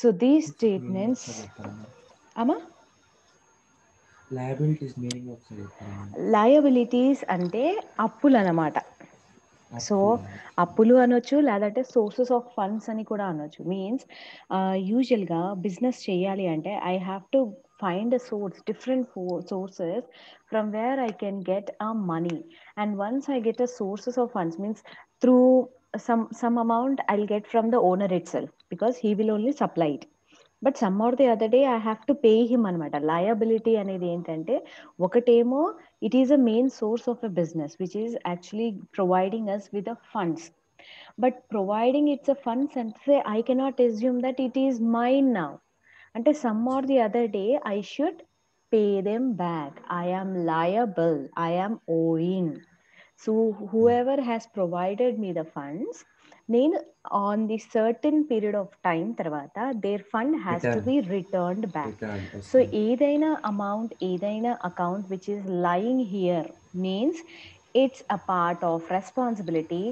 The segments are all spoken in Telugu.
సో దీస్ మీనింగ్ స్టేట్మెంట్స్ ఒకసారి చెప్తారా? అమ్మా లయబిలిటీస్ మీనింగ్ ఒకసారి చెప్తారా? లయబిలిటీస్ అంటే అప్పులు అన్నమాట. సో అప్పులు అనొచ్చు, లేదంటే సోర్సెస్ ఆఫ్ ఫండ్స్ అని కూడా అనొచ్చు. మీన్స్ యూజువల్గా బిజినెస్ చేయాలి అంటే I have to find a source, different sources from where I can get a money. And once I get a sources of funds, means through some amount I'll get from the owner itself, because he will only supply it. But some or the other day I have to pay him అనమాట. లయబిలిటీ అనేది ఏంటంటే, ఒకటేమో it is a main source of a business which is actually providing us with a funds. But providing its a funds అంటే I cannot assume that it is mine now. అంటే some or the other day I should pay them back. I am liable, I am owing. So whoever has provided me the funds, నేను on the certain period of time తర్వాత their fund has to be returned back. So ఏదైనా అమౌంట్, ఏదైనా account which is lying here means it's a part of responsibility.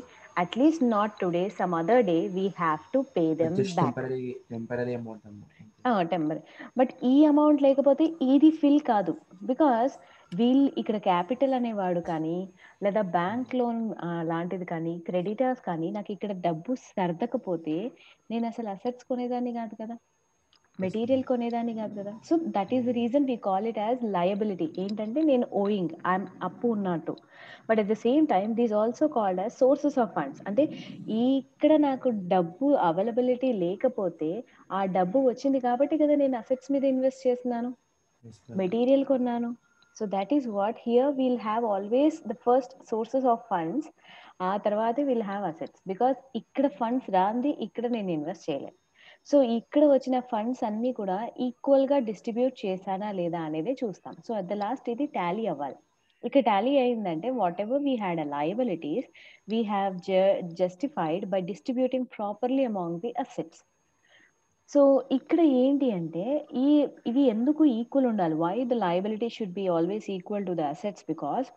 At least not today, some other day we have to pay them back. Temporary amount అన్నమాట. టెంపరీ. బట్ ఈ అమౌంట్ లేకపోతే ఇది ఫిల్ కాదు. బికాస్ ఇక్కడ క్యాపిటల్ అనేవాడు కానీ, లేదా బ్యాంక్ లోన్ లాంటిది కానీ, క్రెడిటర్స్ కానీ నాకు ఇక్కడ డబ్బు సర్దకపోతే నేను అసలు అసెట్స్ కొనేదాన్ని కాదు కదా, మెటీరియల్ కొనేదాన్ని కాదు కదా. So that is the reason we call it as liability. ఏంటంటే నేను ఓయింగ్, ఐఎమ్ అప్పు ఉన్నట్టు. But at the same time these also called as sources of funds. అంటే ఇక్కడ నాకు డబ్బు అవైలబిలిటీ లేకపోతే ఆ డబ్బు వచ్చింది కాబట్టి కదా నేను అసెట్స్ మీద ఇన్వెస్ట్ చేస్తున్నాను, మెటీరియల్ కొన్నాను. So that is what here we'll have always the first sources of funds, ఆ తర్వాత వీల్ హ్యావ్ అసెట్స్. బికాస్ ఇక్కడ ఫండ్స్ రాంది ఇక్కడ నేను ఇన్వెస్ట్ చేయలేను. సో ఇక్కడ వచ్చిన ఫండ్స్ అన్నీ కూడా ఈక్వల్గా డిస్ట్రిబ్యూట్ చేశానా లేదా అనేది చూస్తాం. సో అట్ ద లాస్ట్ ఇది టాలీ అవ్వాలి. ఇక్కడ టాలీ అయిందంటే whatever we had a liabilities we have justified by distributing properly among the assets. So ఇక్కడ ఏంటి అంటే ఇవి ఎందుకు ఈక్వల్ ఉండాలి? Why the liability should be always equal to the assets? Because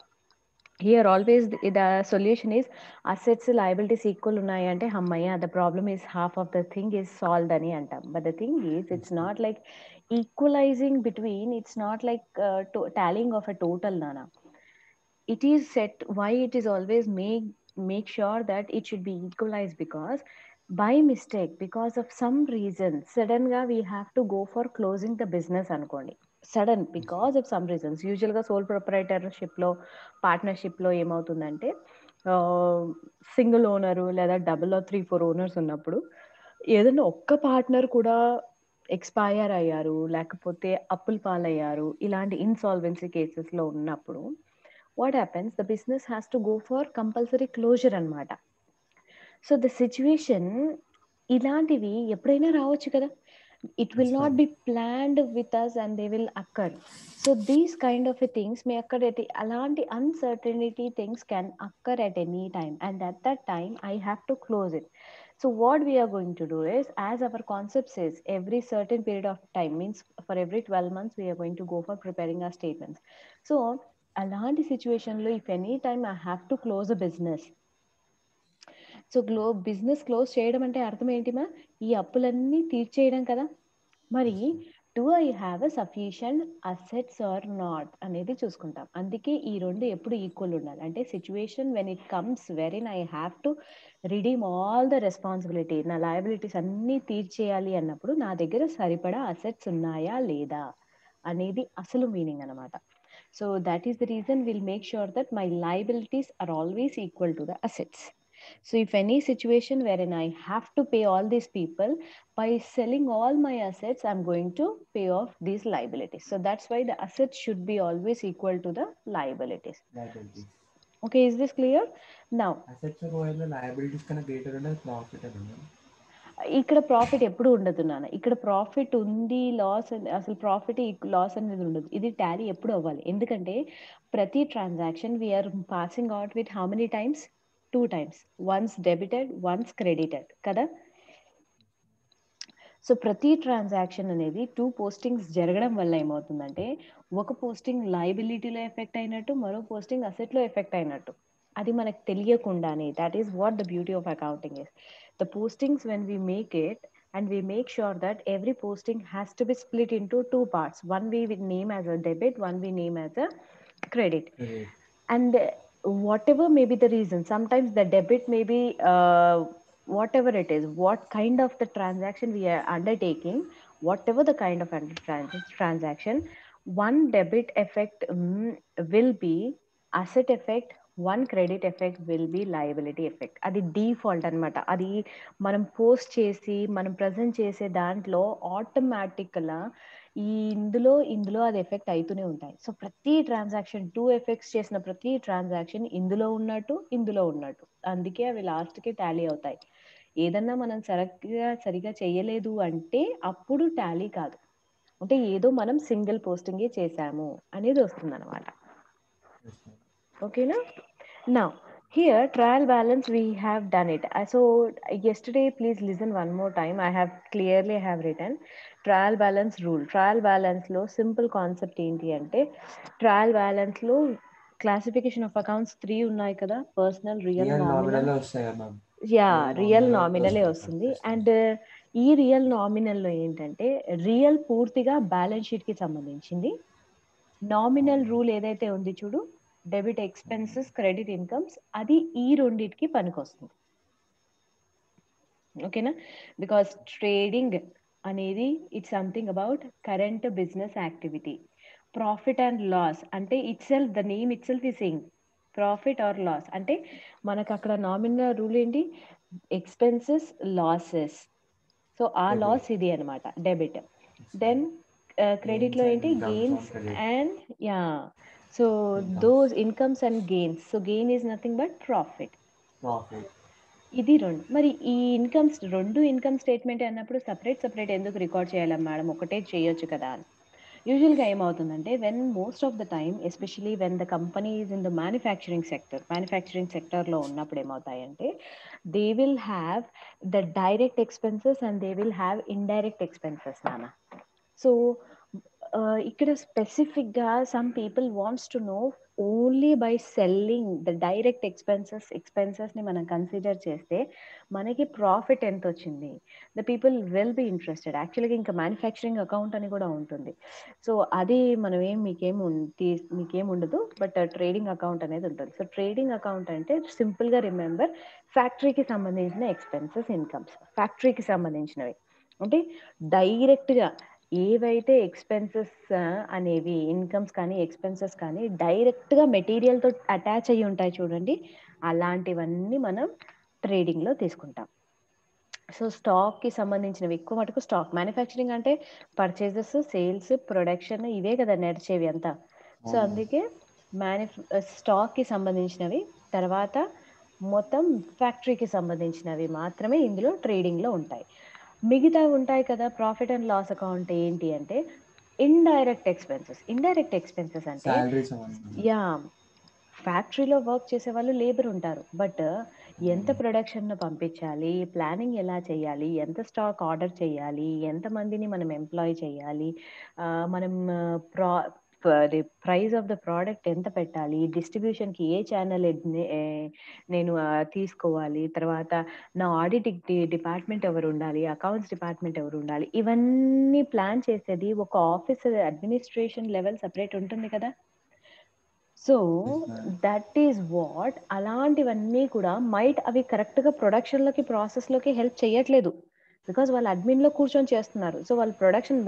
here always the solution is assets liabilities equal ఉన్నాయి అంటే అమ్మయ్య the problem is half of the thing is solved అని అంటాం. But the thing is it's not like equalising between, it's not like tallying of a total నానా. It is set why it is always make sure that it should be equalized, because by mistake, because of some reason, sudden ga we have to go for closing the business అనుకోండి. Sudden because of some reasons. యూజువల్గా సోల్ ప్రొపరైటర్షిప్లో, పార్ట్నర్షిప్లో ఏమవుతుందంటే సింగిల్ ఓనరు లేదా డబుల్ 3-4 ఓనర్స్ ఉన్నప్పుడు ఏదైనా ఒక్క పార్ట్నర్ కూడా ఎక్స్పైర్ అయ్యారు, లేకపోతే అప్పుల పాలయ్యారు, ఇలాంటి ఇన్సాల్వెన్సీ కేసెస్లో ఉన్నప్పుడు what happens, the business has to go for compulsory closure అన్నమాట. సో ద సిచ్యువేషన్ ఇలాంటివి ఎప్పుడైనా రావచ్చు కదా. It will not be planned with us and they will occur. So these kind of things may occur at అలాంటి uncertainty things can occur at any time, and at that time I have to close it. So what we are going to do is, as our concept says, every certain period of time, means for every 12 months we are going to go for preparing our statements. So అలాంటి సిచ్యువేషన్లో if any time I have to close a business, so business close చేయడం అంటే అర్థం ఏంటిమా? ఈ అప్పులన్నీ తీర్చేయడం కదా. మరి do I have a sufficient assets or not అనేది చూసుకుంటాం. అందుకే ఈ రెండు ఎప్పుడు ఈక్వల్ ఉండాలి. అంటే situation when it comes wherein I have to redeem all the responsibility, నా లయబిలిటీస్ అన్నీ తీర్చేయాలి అన్నప్పుడు నా దగ్గర సరిపడా అసెట్స్ ఉన్నాయా లేదా అనేది అసలు మీనింగ్ అనమాట. So that is the reason we'll make sure that my liabilities are always equal to the assets. So if any situation wherein I have to pay all these people, by selling all my assets, I'm going to pay off these liabilities. So that's why the assets should be always equal to the liabilities. Okay, is this clear? Now assets liabilities కన్నా గ్రేటర్ ఉండదు, ప్రాఫిట్ ఉండదు. ఇక్కడ ప్రాఫిట్ ఎప్పుడు ఉండదు నాన్న. ఇక్కడ ప్రాఫిట్ ఉంది, లాస్ అసలు ప్రాఫిట్ లాస్ అనేది ఉండదు. ఇది టాలీ ఎప్పుడు అవ్వాలి. ఎందుకంటే ప్రతి transaction we are passing out with how many times? 2 times. Once debited, once credited కదా. సో ప్రతి ట్రాన్సాక్షన్ అనేది 2 పోస్టింగ్స్ జరగడం వల్ల ఏమవుతుందంటే, ఒక పోస్టింగ్ లయబిలిటీలో ఎఫెక్ట్ అయినట్టు, మరో పోస్టింగ్ అసెట్లో ఎఫెక్ట్ అయినట్టు. అది మనకు తెలియకుండానే. That is what the beauty of accounting is. The postings when we make it, and we make sure that every posting has to be split into two parts. One we will name as a debit, one we name as a credit. Great. And whatever may be the reason, sometimes the debit may be whatever it is, what kind of the transaction we are undertaking, whatever the kind of transaction, one debit effect will be asset effect, one credit effect will be liability effect. అది డిఫాల్ట్ అన్నమాట. అది మనం పోస్ట్ చేసి మనం ప్రజెంట్ చేసే దాంట్లో ఆటోమేటిక్గా ఇందులో అది ఎఫెక్ట్ అవుతూనే ఉంటాయి. సో ప్రతి ట్రాన్సాక్షన్ 2 ఎఫెక్ట్స్ చేసిన ప్రతి ట్రాన్సాక్షన్ ఇందులో ఉన్నట్టు అందుకే అవి లాస్ట్కి టాలీ అవుతాయి. ఏదన్నా మనం సరిగా చేయలేదు అంటే అప్పుడు టాలీ కాదు, అంటే ఏదో మనం సింగిల్ పోస్టింగే చేసాము అనేది వస్తుంది అనమాట. Yes, ma'am. ఓకేనా? Now here trial balance we have done it. So yesterday, please listen one more time. I have written trial balance rule. Trial balance లో సింపుల్ కాన్సెప్ట్ ఏంటి అంటే, ట్రయల్ బ్యాలెన్స్ లో క్లాసిఫికేషన్ ఆఫ్ అకౌంట్స్ 3 ఉన్నాయి కదా, personal, real, real nominal. Nominal వస్తాయా మ్యామ్? యా, రియల్ నామినల్ నామినలే వస్తాయి. వస్తుంది. అండ్ ఈ రియల్ నామినల్లో ఏంటంటే, రియల్ పూర్తిగా బ్యాలెన్స్ షీట్ కి సంబంధించింది. నామినల్ రూల్ ఏదైతే ఉంది చూడు, డెబిట్ ఎక్స్పెన్సెస్, క్రెడిట్ ఇన్కమ్స్, అది ఈ రెండింటికి పనికొస్తుంది. ఓకేనా? బికాస్ ట్రేడింగ్ అనేది it's something about current business activity. Profit and loss అంటే the name itself is saying profit or loss. అంటే మనకు అక్కడ నామినల్ రూల్ ఏంటి, ఎక్స్పెన్సెస్, లాసెస్. సో ఆ Debit. లాస్ ఇది అనమాట, డెబిట్. దెన్ క్రెడిట్ లో Gains and ఏంటి, incomes on gains credit. And yeah, so Incomes. Those incomes and gains. So gain is nothing but profit. Profit. ఇది రెండు. మరి ఈ రెండు ఇన్కమ్ స్టేట్మెంట్ అన్నప్పుడు సపరేట్ ఎందుకు రికార్డ్ చేయాలి మేడం, ఒకటే చేయొచ్చు కదా అని. యూజువల్గా ఏమవుతుందంటే, when most of the time, especially when the company is in the manufacturing సెక్టర్లో ఉన్నప్పుడు ఏమవుతాయంటే, they will have the direct expenses and they will have indirect expenses నాన్న. సో ఇక్కడ స్పెసిఫిక్గా some people wants to know only by selling the direct ఎక్స్పెన్సెస్ని మనం కన్సిడర్ చేస్తే మనకి ప్రాఫిట్ ఎంత వచ్చింది, the people will be interested. యాక్చువల్గా ఇంకా మ్యానుఫ్యాక్చరింగ్ అకౌంట్ అని కూడా ఉంటుంది. సో అది మనం మీకేం ఉండదు, బట్ ట్రేడింగ్ అకౌంట్ అనేది ఉంటుంది. సో ట్రేడింగ్ అకౌంట్ అంటే సింపుల్గా రిమెంబర్, ఫ్యాక్టరీకి సంబంధించిన ఎక్స్పెన్సెస్, ఇన్కమ్స్, ఫ్యాక్టరీకి సంబంధించినవి. అంటే డైరెక్ట్గా ఏవైతే ఎక్స్పెన్సెస్ అనేవి, ఇన్కమ్స్ కానీ ఎక్స్పెన్సెస్ కానీ డైరెక్ట్గా మెటీరియల్తో అటాచ్ అయ్యి ఉంటాయి చూడండి, అలాంటివన్నీ మనం ట్రేడింగ్లో తీసుకుంటాం. సో స్టాక్కి సంబంధించినవి ఎక్కువ మటుకు స్టాక్, మ్యానుఫ్యాక్చరింగ్ అంటే పర్చేజెస్, సేల్స్, ప్రొడక్షన్, ఇవే కదా నడిచేవి అంతా. సో అందుకే స్టాక్కి సంబంధించినవి, తర్వాత మొత్తం ఫ్యాక్టరీకి సంబంధించినవి మాత్రమే ఇందులో ట్రేడింగ్లో ఉంటాయి. మిగతా ఉంటాయి కదా, ప్రాఫిట్ అండ్ లాస్ అకౌంట్ ఏంటి అంటే ఇండైరెక్ట్ ఎక్స్పెన్సెస్ అంటే, Salaries. యా, ఫ్యాక్టరీలో వర్క్ చేసే వాళ్ళు లేబర్ ఉంటారు, బట్ ఎంత ప్రొడక్షన్ను పంపించాలి, ప్లానింగ్ ఎలా చేయాలి, ఎంత స్టాక్ ఆర్డర్ చేయాలి, ఎంతమందిని మనం ఎంప్లాయ్ చేయాలి, మనం ప్రైస్ ఆఫ్ ద ప్రోడక్ట్ ఎంత పెట్టాలి, డిస్ట్రిబ్యూషన్కి ఏ ఛానల్ నేను తీసుకోవాలి, తర్వాత నా ఆడిట్ డిపార్ట్మెంట్ ఎవరు ఉండాలి, అకౌంట్స్ డిపార్ట్మెంట్ ఎవరు ఉండాలి, ఇవన్నీ ప్లాన్ చేసేది ఒక ఆఫీస్ అడ్మినిస్ట్రేషన్ లెవెల్ సపరేట్ ఉంటుంది కదా. సో దట్ ఈస్ వాట్, అలాంటివన్నీ కూడా అవి కరెక్ట్గా ప్రొడక్షన్లోకి, ప్రాసెస్లోకి హెల్ప్ చేయట్లేదు, బికాజ్ వాళ్ళు అడ్మిన్లో కూర్చొని చేస్తున్నారు. సో వాళ్ళు ప్రొడక్షన్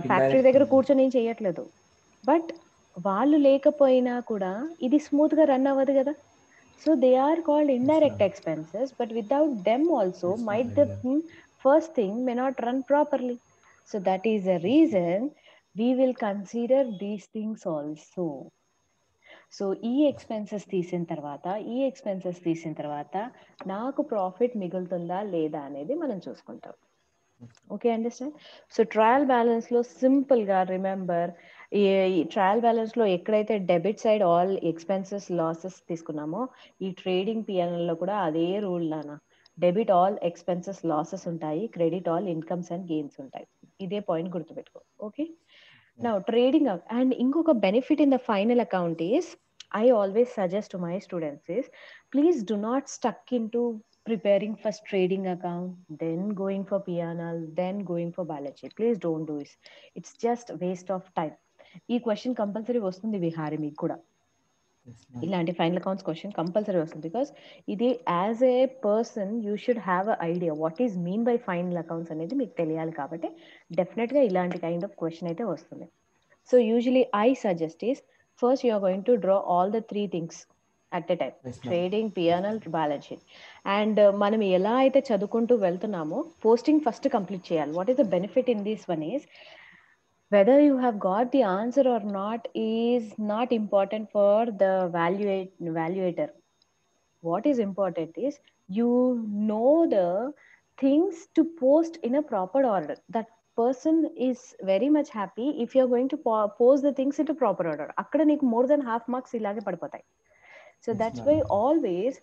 ఫ్యాక్టరీ దగ్గర కూర్చొని ఏం చేయట్లేదు. బట్ వాళ్ళు లేకపోయినా కూడా ఇది స్మూత్గా రన్ అవ్వదు కదా. So they are called indirect expenses, but without them also might the first thing may not run properly. So that is the reason we will consider these things also. So ఈ ఎక్స్పెన్సెస్ తీసిన తర్వాత నాకు ప్రాఫిట్ మిగులుతుందా లేదా అనేది మనం చూసుకుంటాం. Okay, understand? సో ట్రయల్ బ్యాలెన్స్లో సింపుల్గా రిమెంబర్, ఈ ట్రయల్ బ్యాలెన్స్లో ఎక్కడైతే debit side all expenses, losses తీసుకున్నామో, ఈ ట్రేడింగ్ పిఎన్ఎల్లో కూడా అదే రూల్ నాన్న. డెబిట్ ఆల్ ఎక్స్పెన్సెస్, లాసెస్ ఉంటాయి, credit all incomes and gains ఉంటాయి. ఇదే పాయింట్ గుర్తుపెట్టుకో. Okay, now trading. అండ్ ఇంకొక benefit in the final account is, I always suggest to my students is, please do not stuck into preparing first trading account, then going for P&L, then going for balance sheet. Please don't do this. It's just waste of time. ఈ క్వశ్చన్ కంపల్సరీ వస్తుంది విహారి మీకు కూడా. Yes, ma'am. ఇలాంటి ఫైనల్ అకౌంట్స్ క్వశ్చన్ కంపల్సరీ వస్తుంది. బికాస్ ఇది as a person you should have a idea what is mean by final accounts అనేది మీకు తెలియాలి. కాబట్టి డెఫినెట్గా ఇలాంటి కైండ్ ఆఫ్ క్వశ్చన్ అయితే వస్తుంది. So usually I suggest is first you are going to draw all the 3 things at a time. Yes, ma'am. Trading, P&L, balance sheet. And మనం ఎలా అయితే చదువుకుంటూ వెళ్తున్నామో పోస్టింగ్ ఫస్ట్ కంప్లీట్ చేయాలి. What is the benefit in this one is whether you have got the answer or not is not important for the valuator. What is important is you know the things to post in a proper order. That person is very much happy if you are going to post the things into proper order. Akkada neeku more than half marks ilage padipotayi. So Yes, that's ma'am. why always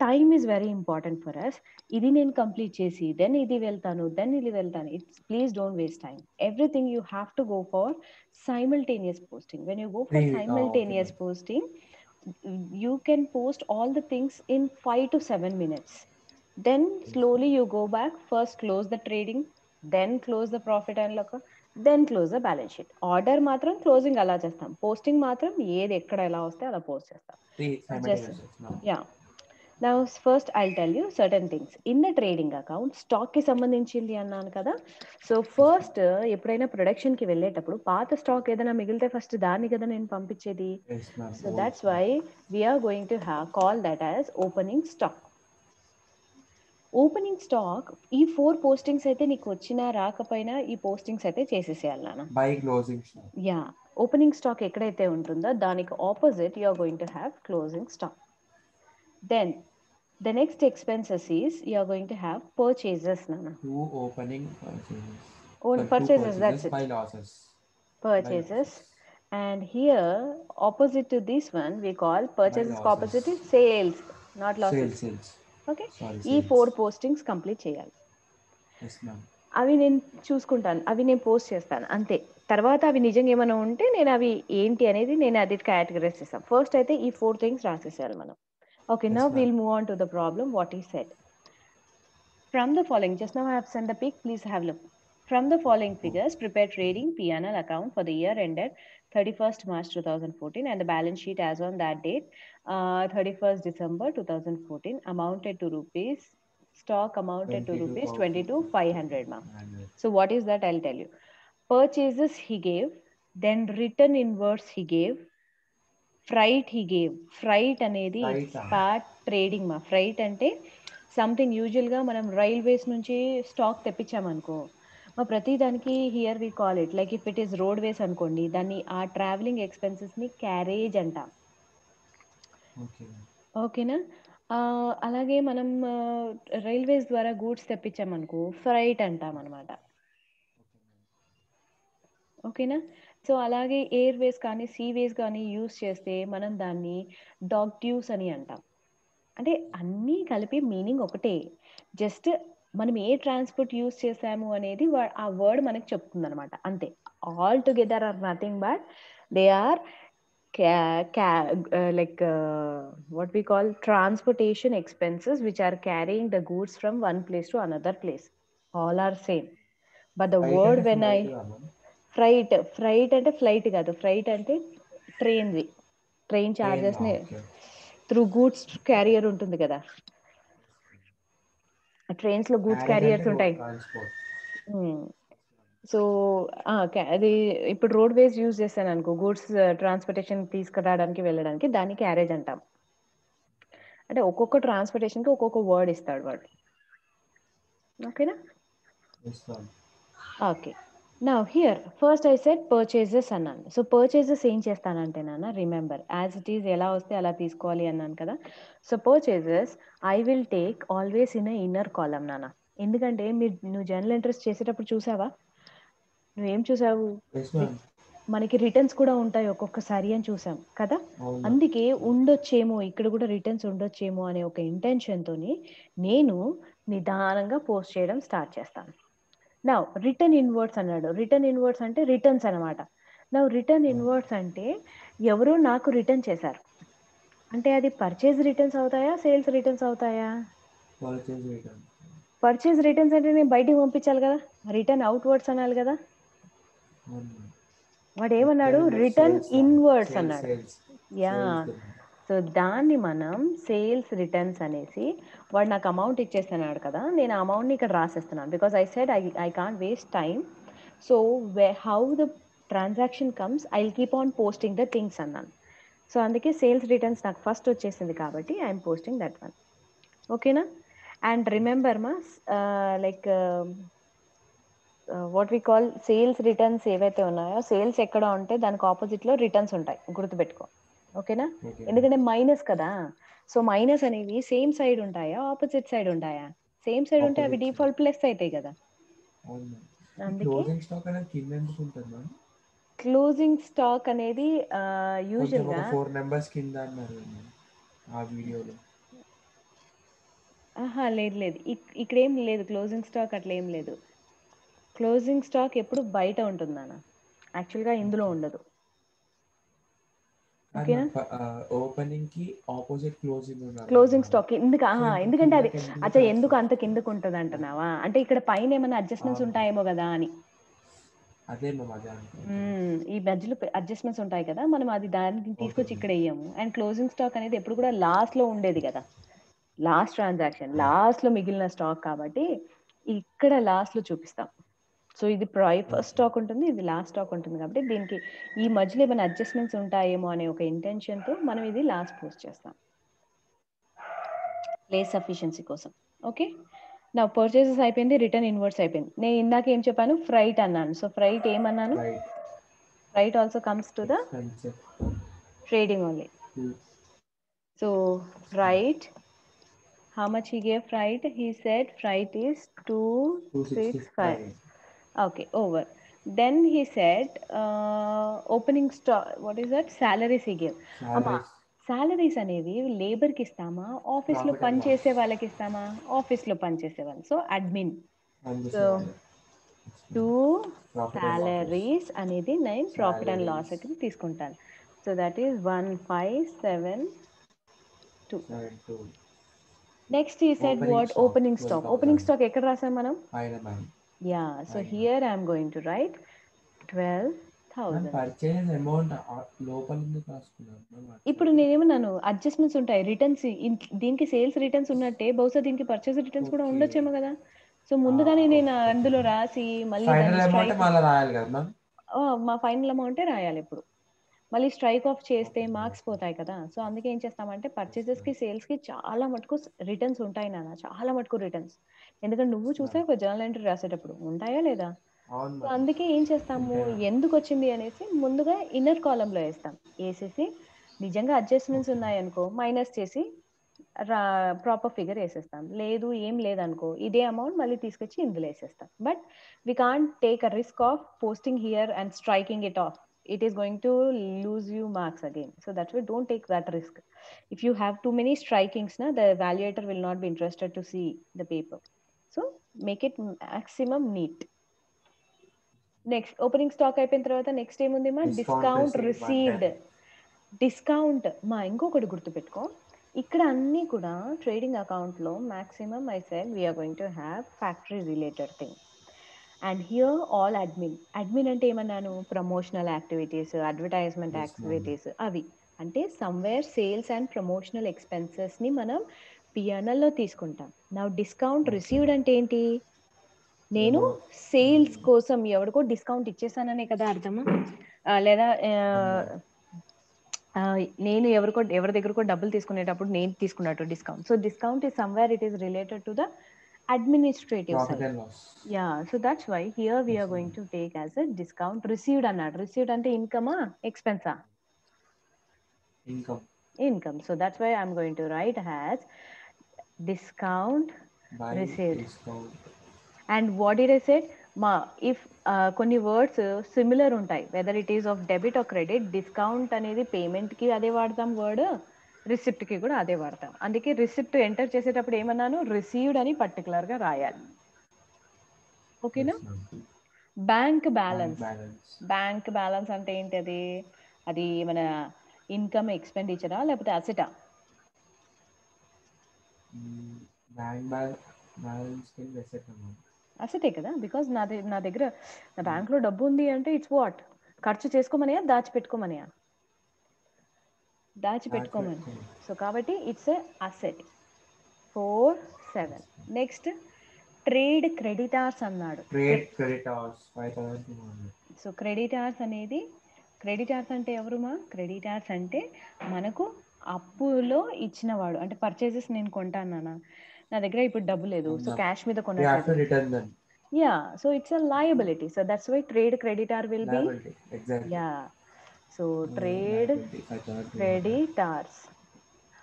time is very important for us. ఇది నేను కంప్లీట్ చేసి దెన్ ఇది వెళ్తాను, దెన్ ఇది వెళ్తాను. It's please don't waste time. Everything you have to go for simultaneous posting. When you go for Okay, simultaneous ma'am. posting, you can post all the things in 5 to 7 minutes. Then slowly you go back, first close the trading, then close the profit and loss, then close the balance sheet. Order మాత్రం క్లోజింగ్ అలా చేస్తాం, పోస్టింగ్ మాత్రం ఏది ఎక్కడ ఎలా వస్తే అలా పోస్ట్ చేస్తాం. Three Just simultaneous. Yes, ma'am. yeah. Now first I'll tell you certain things. In the trading account, stock కి సంబంధించింది అన్నాను కదా. సో ఫస్ట్ ఎప్పుడైనా ప్రొడక్షన్ కి వెళ్ళేటప్పుడు పాత స్టాక్ ఏదైనా మిగిలితే ఫస్ట్ దాన్ని కదా నేను పంపించేది. Yes, ma'am. So that's why we are going to call that as opening stock. Opening stock ఈ 4 పోస్టింగ్స్ అయితే నీకు వచ్చినా రాకపోయినా ఈ పోస్టింగ్స్ అయితే చేసేసేయాలి నాన్న. By closing stock. Yeah, opening stock ఎక్కడైతే ఉంటుందో దానికి opposite you are going to have closing stock. Then the next expenses is you are going to have purchases, Nana. 2 opening purchases. Own Two purchases, that's it. by losses. Purchases. And here, opposite to this one, we call purchases losses. opposite is sales, not losses. Sales. Okay. Sorry, ఈ sales. 4 postings complete చేయాలి. Yes, ma'am. అవి నేను చూసుకుంటాను, అవి నేను పోస్ట్ చేస్తాను అంతే. తర్వాత అవి నిజంగా ఏమైనా ఉంటే నేను అవి ఏంటి అనేది నేను అది కేటగరైజ్ చేస్తాను. ఫస్ట్ అయితే ఈ 4 things రాసేసేయాలి మనం. Okay, Yes, now ma'am. we'll move on to the problem, what he said. From the following, just now I have sent the pic, please have a look. From the following figures, prepare trading P&L account for the year ended 31st March 2014 and the balance sheet as on that date, 31st December 2014, amounted to rupees, stock amounted to rupees 22,500. So what is that? I'll tell you. Purchases he gave, then return inwards he gave, freight he gave. Freight అనేది ఇట్స్ పార్ట్ ట్రేడింగ్ మా. ఫ్రైట్ అంటే సంథింగ్ యూజువల్గా మనం రైల్వేస్ నుంచి స్టాక్ తెప్పించామనుకో మా ప్రతి దానికి here we call it like if it is road ways అనుకోండి దాన్ని ఆ ట్రావెలింగ్ ఎక్స్పెన్సెస్ని క్యారేజ్ అంటాం. ఓకేనా? అలాగే మనం రైల్వేస్ ద్వారా గూడ్స్ తెప్పించామనుకో ఫ్రైట్ అంటాం అనమాట. ఓకేనా? సో అలాగే ఎయిర్వేస్ కానీ సీవేస్ కానీ యూస్ చేస్తే మనం దాన్ని డాగ్ ట్యూస్ అని అంటాం. అంటే అన్నీ కలిపి మీనింగ్ ఒకటే, జస్ట్ మనం ఏ ట్రాన్స్పోర్ట్ యూస్ చేసాము అనేది ఆ వర్డ్ మనకి చెప్తుంది అనమాట అంతే. All together are nothing but they are like what we call transportation expenses which are carrying the goods from one place to another place. All are same, but the word when I freight అంటే ఫ్లైట్ కాదు, ఫ్రైట్ అంటే ట్రైన్ చార్జెస్ ని త్రూ గూడ్స్ క్యారియర్ ఉంటుంది కదా, ట్రైన్స్ లో గూడ్స్ క్యారియర్స్ ఉంటాయి. సో అది ఇప్పుడు రోడ్ వేస్ యూజ్ చేస్తాను అనుకో గూడ్స్ ట్రాన్స్పోర్టేషన్ తీసుకురావడానికి వెళ్ళడానికి, దాన్ని క్యారేజ్ అంటాం. అంటే ఒక్కొక్క ట్రాన్స్పోర్టేషన్ కి ఒక్కొక్క వర్డ్ ఇస్తాడు వాడు. ఓకేనా? Okay. Now here, first I said purchases అన్నాను. సో purchases ఏం చేస్తానంటే నాన్న, రిమెంబర్ యాజ్ ఇట్ ఈస్ ఎలా వస్తే అలా తీసుకోవాలి అన్నాను కదా. So purchases I will take always in inner column నాన్న. ఎందుకంటే నువ్వు జర్నల్ ఎంట్రీస్ చేసేటప్పుడు చూసావా, నువ్వేం చూసావు, మనకి రిటర్న్స్ కూడా ఉంటాయి ఒక్కొక్కసారి అని చూసాం కదా. అందుకే ఉండొచ్చేమో ఇక్కడ కూడా రిటర్న్స్ ఉండొచ్చేమో అనే ఒక ఇంటెన్షన్తోని నేను నిదానంగా పోస్ట్ చేయడం స్టార్ట్ చేస్తాను. నౌ రిటర్న్ ఇన్వర్డ్స్ అన్నాడు. రిటర్న్ ఇన్వర్డ్స్ అంటే రిటర్న్స్ అనమాట. నౌ రిటర్న్ ఇన్వర్డ్స్ అంటే ఎవరో నాకు రిటర్న్ చేశారు అంటే అది పర్చేజ్ రిటర్న్స్ అవుతాయా, సేల్స్ రిటర్న్స్ అవుతాయా? Purchase return. పర్చేజ్ రిటర్న్స్ అంటే నేను బయటికి పంపించాలి కదా, రిటర్న్ అవుట్వర్డ్స్ అనాలి కదా. వాడు ఏమన్నాడు, రిటర్న్ ఇన్వర్డ్స్ అన్నాడు. యా, సో దాన్ని మనం సేల్స్ రిటర్న్స్ అనేసి, వాడు నాకు అమౌంట్ ఇచ్చేస్తున్నాడు కదా, నేను ఆ అమౌంట్ని ఇక్కడ రాసేస్తున్నాను. Because I said I can't waste time. So how the transaction comes I will keep on posting the things అన్నాను. సో అందుకే సేల్స్ రిటర్న్స్ నాకు ఫస్ట్ వచ్చేసింది కాబట్టి ఐఎమ్ పోస్టింగ్ దట్ వన్. ఓకేనా? అండ్ రిమెంబర్ మా, like what we call sales returns ఏవైతే ఉన్నాయో, సేల్స్ ఎక్కడ ఉంటే దానికి ఆపోజిట్లో రిటర్న్స్ ఉంటాయి, గుర్తుపెట్టుకో. ఓకేనా? ఎందుకంటే మైనస్ కదా, సో మైనస్ అనేవి సేమ్ సైడ్ ఉంటాయా ఆపోజిట్ సైడ్ ఉంటాయా? సేమ్ సైడ్ ఉంటే అవి డిఫాల్ట్ ప్లస్ అవుతాయి కదా. అందుకే క్లోజింగ్ స్టాక్ అనేది యూజువల్గా 4 నెంబర్స్ కింద అన్నారు ఆ వీడియోలో. లేదు లేదు, ఇక్కడ ఏం లేదు క్లోజింగ్ స్టాక్, అట్లా ఏం లేదు. క్లోజింగ్ స్టాక్ ఎప్పుడు బయట ఉంటుందన్న, యాక్చువల్గా ఇందులో ఉండదు. ఓకేనా? ఓపెనింగ్ కి ఆపోజిట్ క్లోజింగ్ స్టాక్ ఎందుకంటే అది అచ్చా ఎందుకు అంత కిందకు ఉంటుంది అంటున్నావా, అంటే ఇక్కడ పైన ఏమైనా అడ్జస్ట్మెంట్స్ ఉంటాయేమో కదా అని. అదే ఈ మధ్యలో అడ్జస్ట్మెంట్స్ ఉంటాయి కదా, మనం అది దాన్ని తీసుకొచ్చి ఇక్కడ వేయము. అండ్ క్లోజింగ్ స్టాక్ అనేది ఎప్పుడు కూడా లాస్ట్ లో ఉండేది కదా, లాస్ట్ ట్రాన్సాక్షన్ లాస్ట్ లో మిగిలిన స్టాక్ కాబట్టి ఇక్కడ లాస్ట్ లో చూపిస్తాం. సో ఇది ఫస్ట్ స్టాక్ ఉంటుంది, ఇది లాస్ట్ స్టాక్ ఉంటుంది కాబట్టి దీనికి ఈ మధ్యలో ఏమైనా అడ్జస్ట్మెంట్స్ ఉంటాయేమో అనే ఒక ఇంటెన్షన్తో మనం ఇది లాస్ట్ పోస్ట్ చేస్తాం, ప్లేస్ సఫిషియన్సీ కోసం. ఓకే, నా పర్చేసెస్ అయిపోయింది, రిటర్న్ ఇన్వర్డ్స్ అయిపోయింది. నేను ఇందాక ఏం చెప్పాను, ఫ్రైట్ అన్నాను. సో ఫ్రైట్ ఏమన్నాను, freight also comes to the trading only. So freight, how much he gave freight? He said freight is 265. Okay, over. Then he said opening stock, what is that? Salaries he gave. Salaries అనేవి లేబర్కి ఇస్తామా, ఆఫీస్లో పని చేసే వాళ్ళకి ఇస్తామా? ఆఫీస్లో పని చేసే వాళ్ళు. So admin. సో 2 సాలరీస్ అనేది నేను ప్రాఫిట్ అండ్ లాస్ కి తీసుకుంటాను. So that is 1572. నెక్స్ట్ ఈ said what, opening stock. Opening stock ఎక్కడ రాసాం మనం? Yeah, so here I'm going to right 12,000. ఇప్పుడు నేనేమన్నాను, అడ్జస్ట్మెంట్స్ ఉంటాయి, రిటర్న్స్ దీనికి సేల్స్ రిటర్న్స్ ఉన్నట్టే బహుశా దీనికి పర్చేస్ రిటర్న్స్ కూడా ఉండొచ్చేమో కదా. సో ముందుగానే నేను అందులో రాసి మళ్ళీ మా ఫైనల్ అమౌంటే రాయాలి ఇప్పుడు. మళ్ళీ స్ట్రైక్ ఆఫ్ చేస్తే మార్క్స్ పోతాయి కదా. సో అందుకే ఏం చేస్తామంటే పర్చేసెస్కి సేల్స్కి చాలా మటుకు రిటర్న్స్ ఉంటాయి నాన్న, చాలా మటుకు రిటర్న్స్. ఎందుకంటే నువ్వు చూసే ఒక జర్నల్ ఎంట్రీ రాసేటప్పుడు ఉంటాయా లేదా. సో అందుకే ఏం చేస్తాము, ఎందుకు వచ్చింది అనేసి ముందుగా ఇన్నర్ కాలంలో వేస్తాం. వేసేసి నిజంగా అడ్జస్ట్మెంట్స్ ఉన్నాయనుకో మైనస్ చేసి ప్రాపర్ ఫిగర్ వేసేస్తాం. లేదు ఏం లేదనుకో ఇదే అమౌంట్ మళ్ళీ తీసుకొచ్చి ఇందులో వేసేస్తాం. But we can't take a risk of posting here and striking it of. It is going to lose you marks again. So that's why don't take that risk. If you have too many strikings, the evaluator will not be interested to see the paper. So make it maximum neat. Next, opening stock అయిపోయిన తర్వాత నెక్స్ట్ ఏముంది మా, డిస్కౌంట్ రిసీవ్డ్. డిస్కౌంట్ మా ఇంకొకటి గుర్తుపెట్టుకో, ఇక్కడ అన్నీ కూడా ట్రేడింగ్ అకౌంట్లో maximum I said we are going to have factory related thing. And here all admin అంటే ఏమన్నాను, ప్రమోషనల్ యాక్టివిటీస్, అడ్వర్టైజ్మెంట్ యాక్టివిటీస్, అవి అంటే సమ్వేర్ సేల్స్ అండ్ ప్రమోషనల్ ఎక్స్పెన్సెస్ని మనం పిఎన్ఎల్లో తీసుకుంటాం. నా డిస్కౌంట్ రిసీవ్డ్ అంటే ఏంటి, నేను సేల్స్ కోసం ఎవరికో డిస్కౌంట్ ఇచ్చేసాననే కదా అర్థమా. లేదా నేను ఎవరి దగ్గరకో డబ్బులు తీసుకునేటప్పుడు నేను తీసుకున్నట్టు discount. So discount is somewhere it is related to the administrative side. Yeah, so that's why here we are going to take as a discount received అన్నాడు. రిసీవ్డ్ అంటే ఇన్కమా ఎక్స్పెన్సా? Income. So that's why I'm going to write as discount received. And what did I say? If కొన్ని వర్డ్స్ సిమిలర్ ఉంటాయి, whether it is of debit or credit, discount అనేది పేమెంట్కి అదే వాడతాం వర్డ్, రిసిప్ట్కి కూడా అదే వాడతాం. అందుకే రిసిప్ట్ ఎంటర్ చేసేటప్పుడు ఏమన్నాను, రిసీవ్డ్ అని పర్టికులర్గా రాయాలి. ఓకేనా? Bank balance. బ్యాంక్ బ్యాలెన్స్ అంటే ఏంటి, అది మన ఇన్కమ్ ఎక్స్పెండిచరా లేకపోతే అసెటా? బ్యాంక్ బ్యాలెన్స్ కింద అసెట్ అన్నమాట. అసెటే కదా, బికాజ్ నా దగ్గర నా బ్యాంక్లో డబ్బు ఉంది అంటే ఇట్స్ వాట్, ఖర్చు చేసుకోమనియా దాచిపెట్టుకోమనియా, దాచిపెట్టుకోమని. సో కాబట్టి it's a asset. 4, 7. Next trade creditors అన్నాడు. Trade creditors 5200. సో క్రెడిటార్స్ అనేది, క్రెడిటార్స్ అంటే ఎవరుమా? క్రెడిటార్స్ అంటే మనకు అప్పులో ఇచ్చినవాడు. అంటే పర్చేసెస్ నేను కొంటాను, నా దగ్గర ఇప్పుడు డబ్బు లేదు, సో క్యాష్ మీద కొనట్లేదు. Return then. Yeah, so it's a liability. So that's why trade creditor will be. Exactly. Yeah, so trade creditors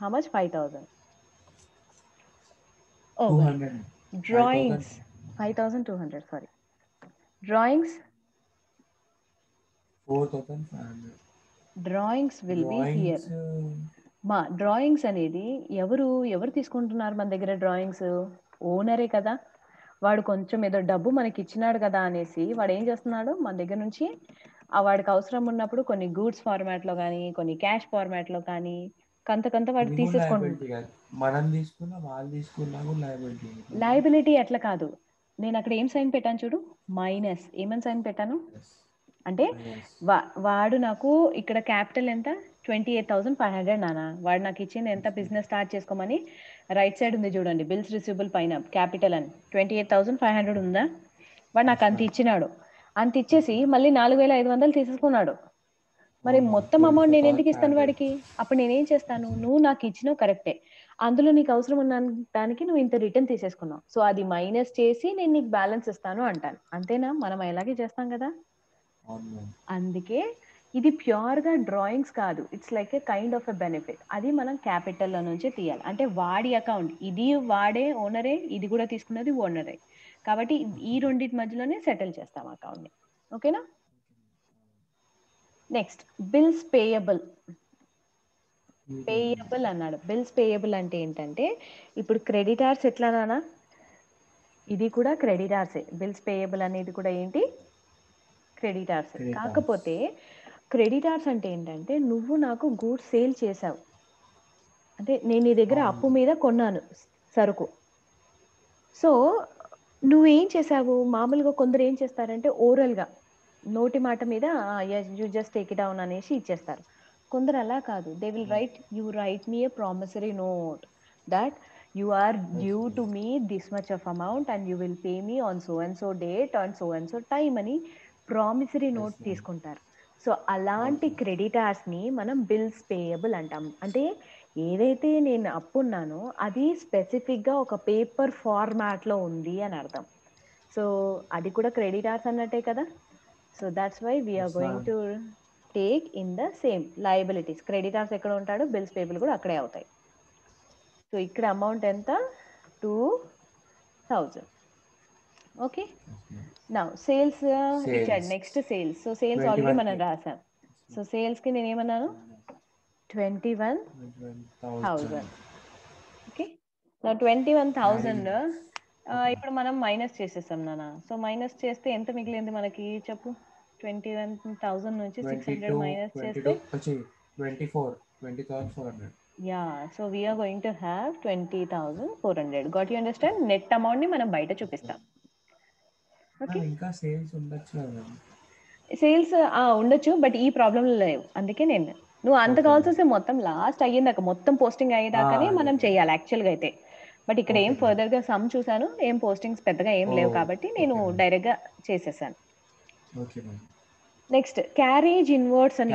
how much? 5000. Oh, 200. drawings 5200, sorry. Drawings 4500. drawings will be here. మా డ్రాయింగ్స్ అనేది ఎవరు తీసుకుంటున్నారు మన దగ్గర? డ్రాయింగ్స్ ఓనరే కదా. వాడు కొంచెం ఏదో డబ్బు మనకి ఇచ్చినాడు కదా అనేసి వాడు ఏం చేస్తున్నాడు, మన దగ్గర నుంచి వాడికి అవసరం ఉన్నప్పుడు కొన్ని గూడ్స్ ఫార్మాట్లో కానీ, కొన్ని క్యాష్ ఫార్మాట్లో కానీ కంత వాడు తీసేసుకుంటున్నాడు. మనం తీసుకున్నా వాళ్ళు తీసుకున్నా లయబిలిటీ అట్లా కాదు. నేను అక్కడ ఏం సైన్ పెట్టాను చూడు, మైనస్. ఏమని సైన్ పెట్టాను అంటే వాడు నాకు ఇక్కడ క్యాపిటల్ ఎంత? 28,500 నానా. వాడు నాకు ఇచ్చింది ఎంత? బిజినెస్ స్టార్ట్ చేసుకోమని. రైట్ సైడ్ ఉంది చూడండి, బిల్స్ రిసీవబుల్ పైన క్యాపిటల్ అని 28,500 ఉందా? వాడు నాకు అంత ఇచ్చినాడు. అంత ఇచ్చేసి మళ్ళీ 4,500 తీసేసుకున్నాడు. మరి మొత్తం అమౌంట్ నేను ఎందుకు ఇస్తాను వాడికి? అప్పుడు నేనేం చేస్తాను, నువ్వు నాకు ఇచ్చినావు కరెక్టే, అందులో నీకు అవసరం ఉన్న దానికి నువ్వు ఇంత రిటర్న్ తీసేసుకున్నావు, సో అది మైనస్ చేసి నేను నీకు బ్యాలెన్స్ ఇస్తాను అంటాను. అంతేనా? మనం అలాగే చేస్తాం కదా. అందుకే ఇది ప్యూర్గా డ్రాయింగ్స్ కాదు, it's like A kind of a benefit. అది మనం క్యాపిటల్లో నుంచి తీయాలి. అంటే వాడి అకౌంట్, ఇది వాడే ఓనరే, ఇది కూడా తీసుకున్నది ఓనరే, కాబట్టి ఈ రెండింటి మధ్యలోనే సెటిల్ చేస్తాం అకౌంట్ని. ఓకేనా? Next bills payable. పేయబుల్ అన్నాడు. బిల్స్ పేయబుల్ అంటే ఏంటంటే ఇప్పుడు క్రెడిటార్స్ ఎట్లానా, ఇది కూడా క్రెడిటార్సే. బిల్స్ పేయబుల్ అనేది కూడా ఏంటి? క్రెడిటార్స్. కాకపోతే క్రెడిటార్స్ అంటే ఏంటంటే నువ్వు నాకు గూడ్స్ సేల్ చేసావు, అంటే నేను నీ దగ్గర అప్పు మీద కొన్నాను సరుకు. సో నువ్వేం చేసావు, మామూలుగా కొందరు ఏం చేస్తారంటే ఓరల్గా నోటి మాట మీద you just take it down అనేసి ఇచ్చేస్తారు. కొందరు అలా కాదు, they will write, you right me A promissory note that you are due to me this much of amount and you will pay me on so and so date on so and so time అని ప్రామిసరీ నోట్ తీసుకుంటారు. సో అలాంటి క్రెడిటార్స్ని మనం బిల్స్ పేయబుల్ అంటాం. అంటే ఏదైతే నేను అప్పున్నానో అది స్పెసిఫిక్గా ఒక పేపర్ ఫార్మాట్లో ఉంది అని అర్థం. సో అది కూడా క్రెడిటార్స్ అన్నట్టే కదా. So that's why we are going to take in the same liabilities. Creditors ఎక్కడ ఉంటాడో బిల్స్ పేయబుల్ కూడా అక్కడే అవుతాయి. సో ఇక్కడ అమౌంట్ ఎంత? 2,000. ఓకే, నౌ సేల్స్ ఇచ్చాడు. Next sales. So sales already మనం రాసాం. సో సేల్స్కి నేను ఏమన్నాను? 21,000. ఓకే, నా 21,000 ఇప్పుడు మనం మైనస్ చేసేసాం నాన్న. సో మైనస్ చేస్తే ఎంత మిగిలింది మనకి చెప్పు? 21,000 నుంచి 600 మైనస్ చేస్తే 20,400. Yeah, so we are going to have 20,400. Got you understand? Net amount ని మనం బయట చూపిస్తాం. ఓకే, ఇంకా సేల్స్ ఉండొచ్చు కదా. సేల్స్ ఉండొచ్చు, బట్ ఈ ప్రాబ్లంలో లేవు. అందుకే నువ్వు అంత కావాల్సి వస్తే మొత్తం లాస్ట్ అయ్యేదాకా, మొత్తం పోస్టింగ్ అయ్యేదాకానే మనం చేయాలి యాక్చువల్గా అయితే. బట్ ఇక్కడ ఏం ఫర్దర్గా సమ్ చూసాను, ఏం పోస్టింగ్స్ పెద్దగా ఏం లేవు కాబట్టి నేను డైరెక్ట్గా చేసేసాను. నెక్స్ట్ క్యారేజ్ ఇన్వర్డ్స్ అని.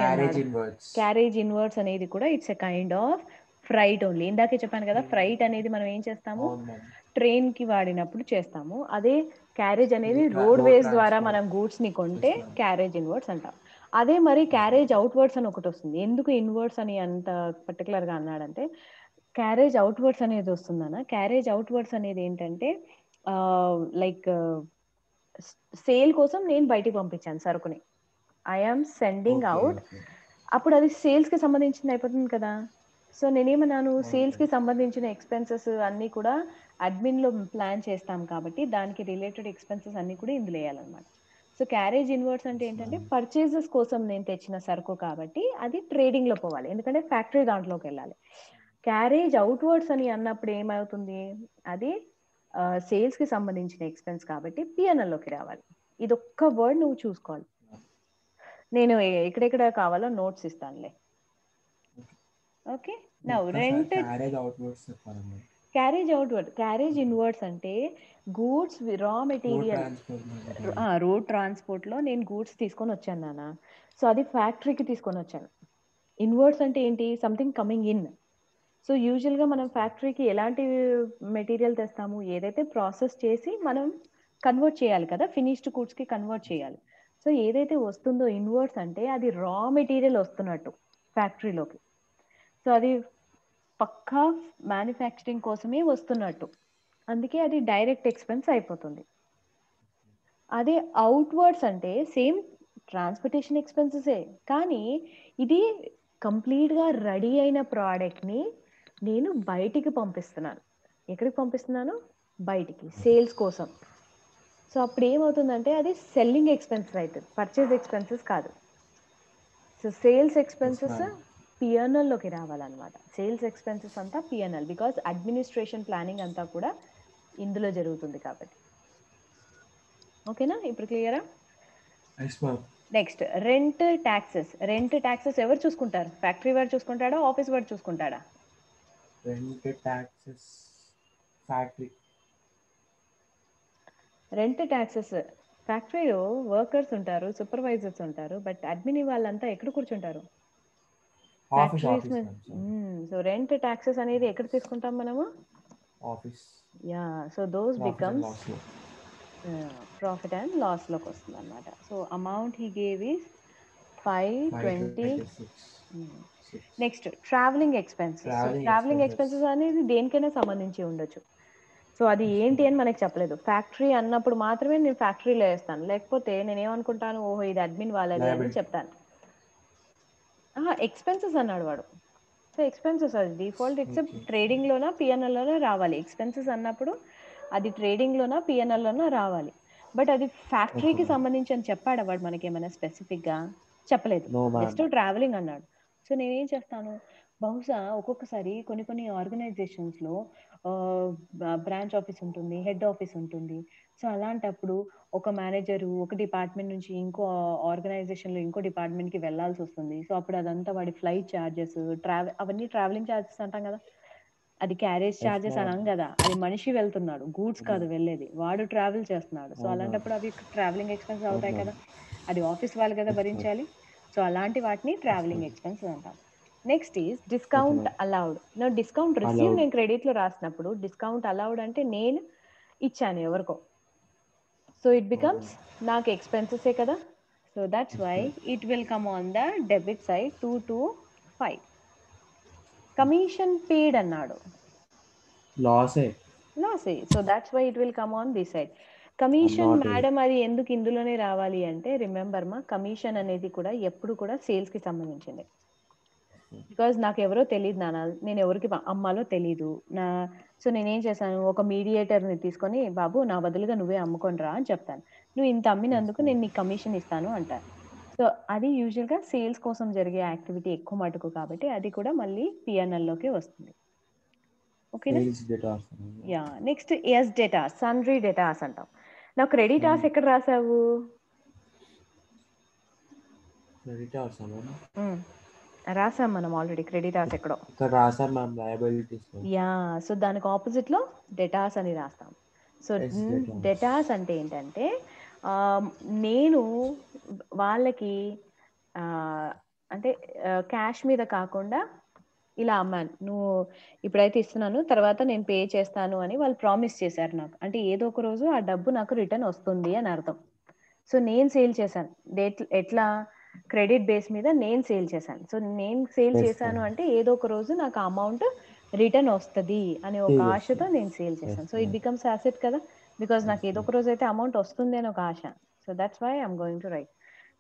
క్యారేజ్ ఇన్వర్డ్స్ అనేది కూడా it's a kind of freight only. ఇందాకే చెప్పాను కదా, ఫ్రైట్ అనేది మనం ఏం చేస్తాము, ట్రైన్ కి వాడినప్పుడు చేస్తాము. అదే క్యారేజ్ అనేది రోడ్ వేస్ ద్వారా మనం గూడ్స్ ని కొంటే క్యారేజ్ ఇన్వర్డ్స్ అంటాం. అదే మరి క్యారేజ్ అవుట్వర్డ్స్ అని ఒకటి వస్తుంది. ఎందుకు ఇన్వర్డ్స్ అని అంత పర్టికులర్ గా అన్నాడంటే, క్యారేజ్ అవుట్వర్డ్స్ అనేది వస్తుందన్న. క్యారేజ్ అవుట్వర్డ్స్ అనేది ఏంటంటే లైక్ సేల్ కోసం నేను బయటికి పంపించాను సరుకుని, ఐఎమ్ సెండింగ్ అవుట్, అప్పుడు అది సేల్స్కి సంబంధించింది అయిపోతుంది కదా. సో నేనేమన్నాను, సేల్స్కి సంబంధించిన ఎక్స్పెన్సెస్ అన్నీ కూడా అడ్మిన్లో ప్లాన్ చేస్తాం కాబట్టి దానికి రిలేటెడ్ ఎక్స్పెన్సెస్ అన్నీ కూడా ఇందులో వేయాలన్నమాట. సో క్యారేజ్ ఇన్వర్డ్స్ అంటే ఏంటంటే పర్చేజెస్ కోసం నేను తెచ్చిన సరుకు కాబట్టి అది ట్రేడింగ్లో పోవాలి, ఎందుకంటే ఫ్యాక్టరీ దాంట్లోకి వెళ్ళాలి. క్యారేజ్ అవుట్వర్డ్స్ అని అన్నప్పుడు ఏమవుతుంది, అది సేల్స్ కి సంబంధించిన ఎక్స్పెన్స్ కాబట్టి పిఎన్ఎల్ లోకి రావాలి. ఇది ఒక్క వర్డ్ నువ్వు చూసుకోవాలి. నేను ఎక్కడెక్కడ కావాలో నోట్స్ ఇస్తానులే. Okay, now rent carriage outwards చెప్పాలి. క్యారేజ్ అవుట్వర్డ్, క్యారేజ్ ఇన్వర్డ్స్ అంటే goods raw material, road transport లో నేను గూడ్స్ తీసుకొని వచ్చాను నాన్న, సో అది ఫ్యాక్టరీకి తీసుకొని వచ్చాను. ఇన్వర్డ్స్ అంటే ఏంటి, సంథింగ్ కమింగ్ ఇన్. సో యూజువల్గా మనం ఫ్యాక్టరీకి ఎలాంటి మెటీరియల్ తెస్తాము, ఏదైతే ప్రాసెస్ చేసి మనం కన్వర్ట్ చేయాలి కదా, ఫినిష్డ్ గూడ్స్కి కన్వర్ట్ చేయాలి. సో ఏదైతే వస్తుందో ఇన్వర్డ్స్ అంటే అది రా మెటీరియల్ వస్తున్నట్టు ఫ్యాక్టరీలోకి. సో అది పక్కా మ్యానుఫ్యాక్చరింగ్ కోసమే వస్తున్నట్టు, అందుకే అది డైరెక్ట్ ఎక్స్పెన్స్ అయిపోతుంది. అదే అవుట్వర్డ్స్ అంటే సేమ్ ట్రాన్స్పోర్టేషన్ ఎక్స్పెన్సెసే, కానీ ఇది కంప్లీట్గా రెడీ అయిన ప్రోడక్ట్ని నేను బయటికి పంపిస్తున్నాను. ఎక్కడికి పంపిస్తున్నాను, బయటికి, సేల్స్ కోసం. సో అప్పుడు ఏమవుతుందంటే అది సెల్లింగ్ ఎక్స్పెన్సెస్ అవుతుంది, పర్చేజ్ ఎక్స్పెన్సెస్ కాదు. సో సేల్స్ ఎక్స్పెన్సెస్ పిఎన్ఎల్లోకి రావాలన్నమాట. సేల్స్ ఎక్స్పెన్సెస్ అంతా పిఎన్ఎల్, బికాస్ అడ్మినిస్ట్రేషన్ ప్లానింగ్ అంతా కూడా ఇందులో జరుగుతుంది కాబట్టి. ఓకేనా, ఇప్పుడు క్లియరా? Next rent taxes. Rent taxes ఎవరు చూసుకుంటారు, ఫ్యాక్టరీ వాడు చూసుకుంటాడా, ఆఫీస్ వాడు చూసుకుంటాడా? Rent taxes factory. Rent taxes ఫ్యాక్టరీలో వర్కర్స్ ఉంటారు, సూపర్వైజర్స్ ఉంటారు, బట్ అడ్మిన్ వాళ్ళంతా ఎక్కడ కూర్చుంటారు, ఫ్యాక్టరీస్. సో రెంట్ ట్యాక్సెస్ అనేది ఎక్కడ తీసుకుంటాం మనము, office. Yeah, so those becomes profit and loss లోకి వస్తుంది అనమాట. So amount he gave is 526. Next travelling expenses. So travelling expenses అనేది దేనికైనా సంబంధించి ఉండొచ్చు. సో అది ఏంటి అని మనకి చెప్పలేదు. ఫ్యాక్టరీ అన్నప్పుడు మాత్రమే నేను ఫ్యాక్టరీలో వేస్తాను, లేకపోతే నేను ఏమనుకుంటాను, ఓహో ఇది అడ్మిన్ వాళ్ళది అని చెప్తాను. ఎక్స్పెన్సెస్ అన్నాడు వాడు. సో ఎక్స్పెన్సెస్ అది డిఫాల్ట్ ఇట్స్ ట్రేడింగ్లోనా పిఎన్ఎల్లోనా రావాలి. ఎక్స్పెన్సెస్ అన్నప్పుడు అది ట్రేడింగ్లోనా పిఎన్ఎల్లోనా రావాలి. బట్ అది ఫ్యాక్టరీకి సంబంధించి అని చెప్పాడు వాడు మనకి ఏమైనా స్పెసిఫిక్గా చెప్పలేదు, జస్ట్ ట్రావెలింగ్ అన్నాడు. సో నేనేం చేస్తాను, బహుశా ఒక్కొక్కసారి కొన్ని ఆర్గనైజేషన్స్లో బ్రాంచ్ ఆఫీస్ ఉంటుంది, హెడ్ ఆఫీస్ ఉంటుంది. సో అలాంటప్పుడు ఒక మేనేజరు ఒక డిపార్ట్మెంట్ నుంచి ఇంకో ఆర్గనైజేషన్లో ఇంకో డిపార్ట్మెంట్కి వెళ్ళాల్సి వస్తుంది. సో అప్పుడు అదంతా వాడి ఫ్లైట్ ఛార్జెస్, అవన్నీ ట్రావెలింగ్ ఛార్జెస్ అంటాం కదా, అది క్యారేజ్ ఛార్జెస్ అనం కదా, అది మనిషి వెళ్తున్నాడు, గూడ్స్ కాదు వెళ్ళేది, వాడు ట్రావెల్ చేస్తున్నాడు. సో అలాంటప్పుడు అవి ట్రావెలింగ్ ఎక్స్పెన్స్ అవుతాయి కదా, అది ఆఫీస్ వాళ్ళు కదా భరించాలి. సో అలాంటి వాటిని ట్రావెలింగ్ ఎక్స్పెన్స్ అంటాం. Next is discount allowed. నా డిస్కౌంట్ రిసీవ్ నేను క్రెడిట్లో రాసినప్పుడు డిస్కౌంట్ అలౌడ్ అంటే నేను ఇచ్చాను ఎవరికో, సో ఇట్ బికమ్స్ నాకు ఎక్స్పెన్సెసే కదా. So that's why it will come on the debit side 225. Commission paid అన్నాడు, లాసే. So that's why it will come on this side. Commission madam అది ఎందుకు ఇందులోనే రావాలి అంటే, రిమెంబర్ మా, కమిషన్ అనేది కూడా ఎప్పుడు కూడా సేల్స్కి సంబంధించింది. బికాజ్ నాకు ఎవరో తెలియదు నాన్న, నేను ఎవరికి అమ్మాలో తెలీదు సో నేనేం చేశాను, ఒక మీడియేటర్ని తీసుకొని, బాబు నా బదులుగా నువ్వే అమ్ముకొని రా అని చెప్తాను, నువ్వు ఇంత అమ్మినందుకు నేను నీకు కమిషన్ ఇస్తాను అంటాను. సో అది యూజువల్గా సేల్స్ కోసం జరిగే యాక్టివిటీ ఎక్కువ మటుకు కాబట్టి అది కూడా మళ్ళీ పిఎన్ఎల్లోకి వస్తుంది. ఓకేనా, yeah. Next yes datas, సన్రీ datas అంటాం. నా క్రెడిటార్స్ ఎక్కడ రాసావు, రాసాం మనం ఆల్రెడీ క్రెడిటార్స్ ఎక్కడో రాసాం మ్యామ్, లయబిలిటీస్. యా, సో దానికి ఆపోజిట్ లో డేటాస్ అని రాస్తాం. సో డేటాస్ అంటే ఏంటంటే నేను వాళ్ళకి అంటే క్యాష్ మీద కాకుండా ఇలా అమ్మాను, నువ్వు ఇప్పుడైతే ఇస్తున్నాను తర్వాత నేను పే చేస్తాను అని వాళ్ళు ప్రామిస్ చేశారు నాకు, అంటే ఏదో ఒక రోజు ఆ డబ్బు నాకు రిటర్న్ వస్తుంది అని అర్థం. సో నేను సేల్ చేశాను, ఎట్లా, క్రెడిట్ బేస్ మీద నేను సేల్ చేశాను. సో నేను సేల్ చేశాను అంటే ఏదో ఒక రోజు నాకు ఆ అమౌంట్ రిటర్న్ వస్తుంది అనే ఒక ఆశతో నేను సేల్ చేశాను. సో ఇట్ బికమ్స్ అసెట్ కదా, బికాజ్ నాకు ఏదో ఒక రోజు అయితే అమౌంట్ వస్తుంది అని ఒక ఆశ. So that's why I'm going to write.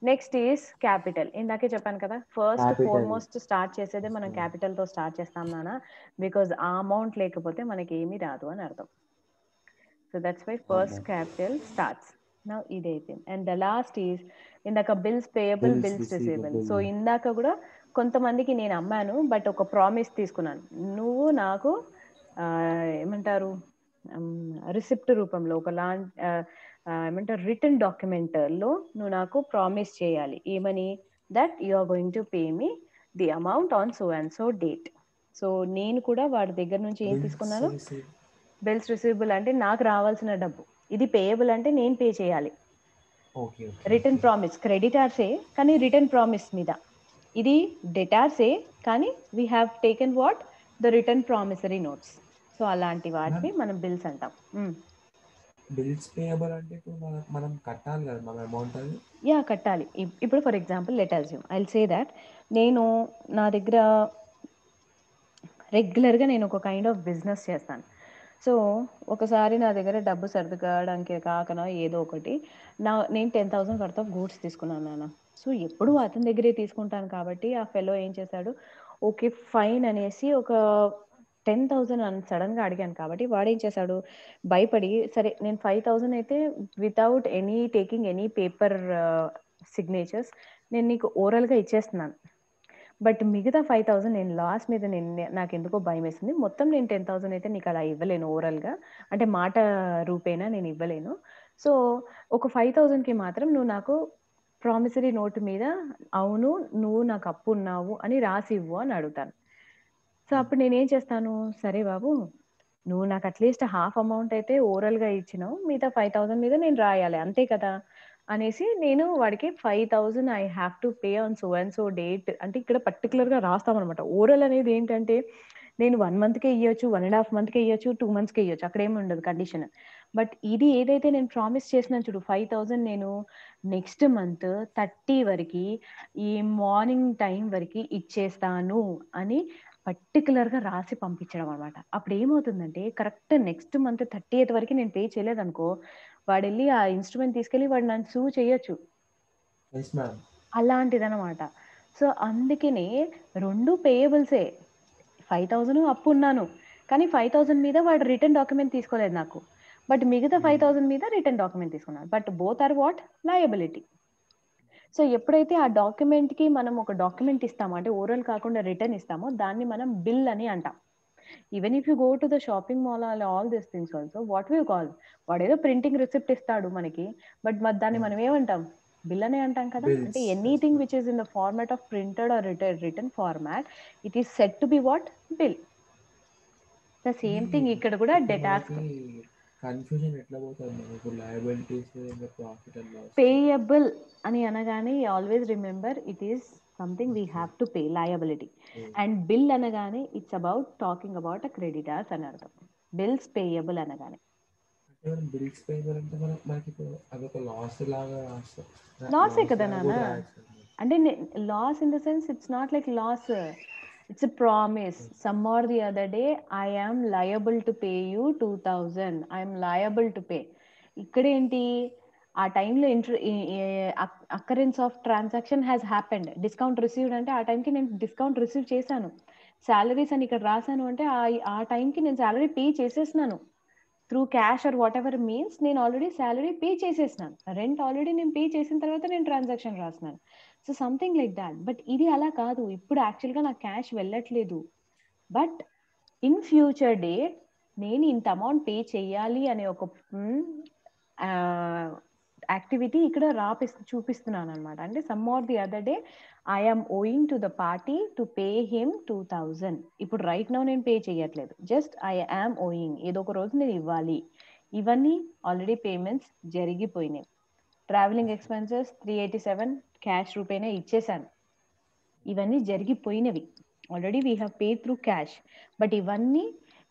Next is capital. ఇందాకే చెప్పాను కదా, ఫస్ట్ ఫార్మోస్ట్ స్టార్ట్ చేసేదే మనం క్యాపిటల్తో స్టార్ట్ చేస్తాం నాన్న, బికాజ్ ఆ అమౌంట్ లేకపోతే మనకి ఏమీ రాదు అని అర్థం. So that's why first capital starts. Now ఇది అయిపోయింది. అండ్ ద లాస్ట్ ఈజ్ ఇందాక bills payable, bills receivable. So ఇందాక కూడా కొంతమందికి నేను అమ్మాను, బట్ ఒక ప్రామిస్ తీసుకున్నాను. నువ్వు నాకు ఏమంటారు రిసిప్ట్ రూపంలో ఒక ఏమంటారు రిటర్న్ డాక్యుమెంట్లో నువ్వు నాకు ప్రామిస్ చేయాలి. ఏమని? That you are going to pay me the amount on so and so date. So నేను కూడా వాడి దగ్గర నుంచి ఏం తీసుకున్నాను? బిల్స్ రిసీవబుల్ అంటే నాకు రావాల్సిన డబ్బు, ఇది పేయబుల్ అంటే నేను పే చేయాలి. రిటర్న్ ప్రామిస్ క్రెడిటార్సే కానీ రిటర్న్ ప్రామిస్ మీద. ఇది డెటార్సే కానీ we have taken what the return promissory notes. So అలాంటి వాటిని మనం బిల్స్ అంటాం. బిల్స్ పేయబుల్ అంటే ఇప్పుడు మనం కట్టాలి కదా మన అమౌంట్ అది. యా కట్టాలి. ఇప్పుడు for example let assume I will say that నేను నా దగ్గర రెగ్యులర్గా నేను ఒక కైండ్ ఆఫ్ బిజినెస్ చేస్తాను. సో ఒకసారి నా దగ్గర డబ్బు సర్దుకోవడానికి కాకనా ఏదో ఒకటి నేను 10,000 వర్త్ ఆఫ్ గూడ్స్ తీసుకున్నాను నాన్న. సో ఎప్పుడు అతని దగ్గరే తీసుకుంటాను కాబట్టి ఆ ఫెలో ఏం చేశాడు, ఓకే ఫైన్ అనేసి ఒక 10,000 అని సడన్గా అడిగాను కాబట్టి వాడు ఏం చేశాడు, భయపడి సరే నేను 5,000 అయితే without any taking any paper signatures నేను నీకు ఓరల్గా ఇచ్చేస్తున్నాను. బట్ మిగతా 5,000 నేను లాస్ మీద నాకు ఎందుకో భయం వేసింది. మొత్తం నేను 10,000 అయితే నీకు అలా ఇవ్వలేను ఓరల్గా, అంటే మాట రూపేనా నేను ఇవ్వలేను. సో ఒక 5,000కి మాత్రం నువ్వు నాకు ప్రామిసరీ నోట్ మీద అవును నువ్వు నాకు అప్పు ఉన్నావు అని రాసి ఇవ్వు అని అడుగుతాను. సో అప్పుడు నేనేం చేస్తాను, సరే బాబు నువ్వు నాకు అట్లీస్ట్ హాఫ్ అమౌంట్ అయితే ఓరల్గా ఇచ్చినావు, మిగతా 5,000 మీద నేను రాయాలి అంతే కదా అనేసి నేను వాడికి 5,000 I have to pay on so and so date అంటే ఇక్కడ పర్టికులర్గా రాస్తామన్నమాట. ఓరల్ అనేది ఏంటంటే నేను 1 మంత్కే ఇవ్వచ్చు, 1.5 మంత్కే ఇవ్వచ్చు, 2 మంత్స్కే ఇవ్వచ్చు, అక్కడ ఏమి ఉండదు కండిషన్. బట్ ఇది ఏదైతే నేను ప్రామిస్ చేసినాను చూడు 5,000 నేను నెక్స్ట్ మంత్ 30 వరకు ఈ మార్నింగ్ టైం వరకు ఇచ్చేస్తాను అని పర్టికులర్గా రాసి పంపించడం అనమాట. అప్పుడు ఏమవుతుందంటే కరెక్ట్ నెక్స్ట్ మంత్ 30th వరకు నేను పే చేయలేదనుకో, వాడు వెళ్ళి ఆ ఇన్స్ట్రుమెంట్ తీసుకెళ్ళి వాడు నన్ను సూ చేయొచ్చు. అలాంటిదనమాట. సో అందుకనే 2 పేయబుల్సే. 5,000 అప్పు ఉన్నాను కానీ 5,000 మీద వాడు రిటర్న్ డాక్యుమెంట్ తీసుకోలేదు నాకు, బట్ మిగతా 5,000 మీద రిటర్న్ డాక్యుమెంట్ తీసుకున్నాను. But both are what liability. So ఎప్పుడైతే ఆ డాక్యుమెంట్కి మనం ఒక డాక్యుమెంట్ ఇస్తామో అంటే ఓరల్ కాకుండా రిటర్న్ ఇస్తామో దాన్ని మనం బిల్ అని అంటాం. Even if you go to the shopping mall all this things also what we call, వాడు ఏదో ప్రింటింగ్ రిసిప్ట్ ఇస్తాడు మనకి, బట్ దాన్ని మనం ఏమంటాం, బిల్ అనే అంటాం కదా. అంటే anything which is in the format of printed or return format it is set to be what bill. The same thing ఇక్కడ కూడా డెటార్స్. కన్ఫ్యూజన్ ఎట్లా పోతుంది ఇప్పుడు liabilities profit and loss. Payable అని అనగానే always remember it is something we have to pay liability. And bill అనగానే it's about talking about a creditors అని అర్థం. బిల్స్ పేయబుల్ అనగానే బిల్స్ పేయబుల్ అంటే మనకి అదొక లాస్ లాగా లాసే కదా నాన్న. అంటే loss in the sense it's not like loss, it's a promise. Some or the other day I am liable to pay you 2,000. I am liable to pay. ఇక్కడ ఏంటి ఆ టైంలో occurrence of transaction has happened. Discount received అంటే ఆ టైంకి నేను డిస్కౌంట్ రిసీవ్ చేశాను. శాలరీస్ అని ఇక్కడ రాశాను అంటే ఆ టైంకి నేను శాలరీ పే చేసేసినాను through cash or whatever means. నేను ఆల్రెడీ శాలరీ పే చేసేసినాను, రెంట్ ఆల్రెడీ నేను పే చేసిన తర్వాత నేను ట్రాన్సాక్షన్ రాసినాను. So something like that. But ఇది అలా కాదు, ఇప్పుడు యాక్చువల్గా నాకు క్యాష్ వెళ్ళట్లేదు, బట్ ఇన్ ఫ్యూచర్ డే నేను ఇంత అమౌంట్ పే చేయాలి అనే ఒక యాక్టివిటీ ఇక్కడ చూపిస్తున్నాను అనమాట. అంటే some or the other day I'm owing to the party to pay him 2,000. ఇప్పుడు రైట్ నౌ నేను పే చేయట్లేదు, జస్ట్ ఐఎమ్ ఓయింగ్, ఏదో ఒక రోజు నేను ఇవ్వాలి. ఇవన్నీ ఆల్రెడీ పేమెంట్స్ జరిగిపోయినాయి. ట్రావెలింగ్ ఎక్స్పెన్సెస్ 387 క్యాష్ రూపేనే ఇచ్చేసాను, ఇవన్నీ జరిగిపోయినవి, already we have pay through cash. But ఇవన్నీ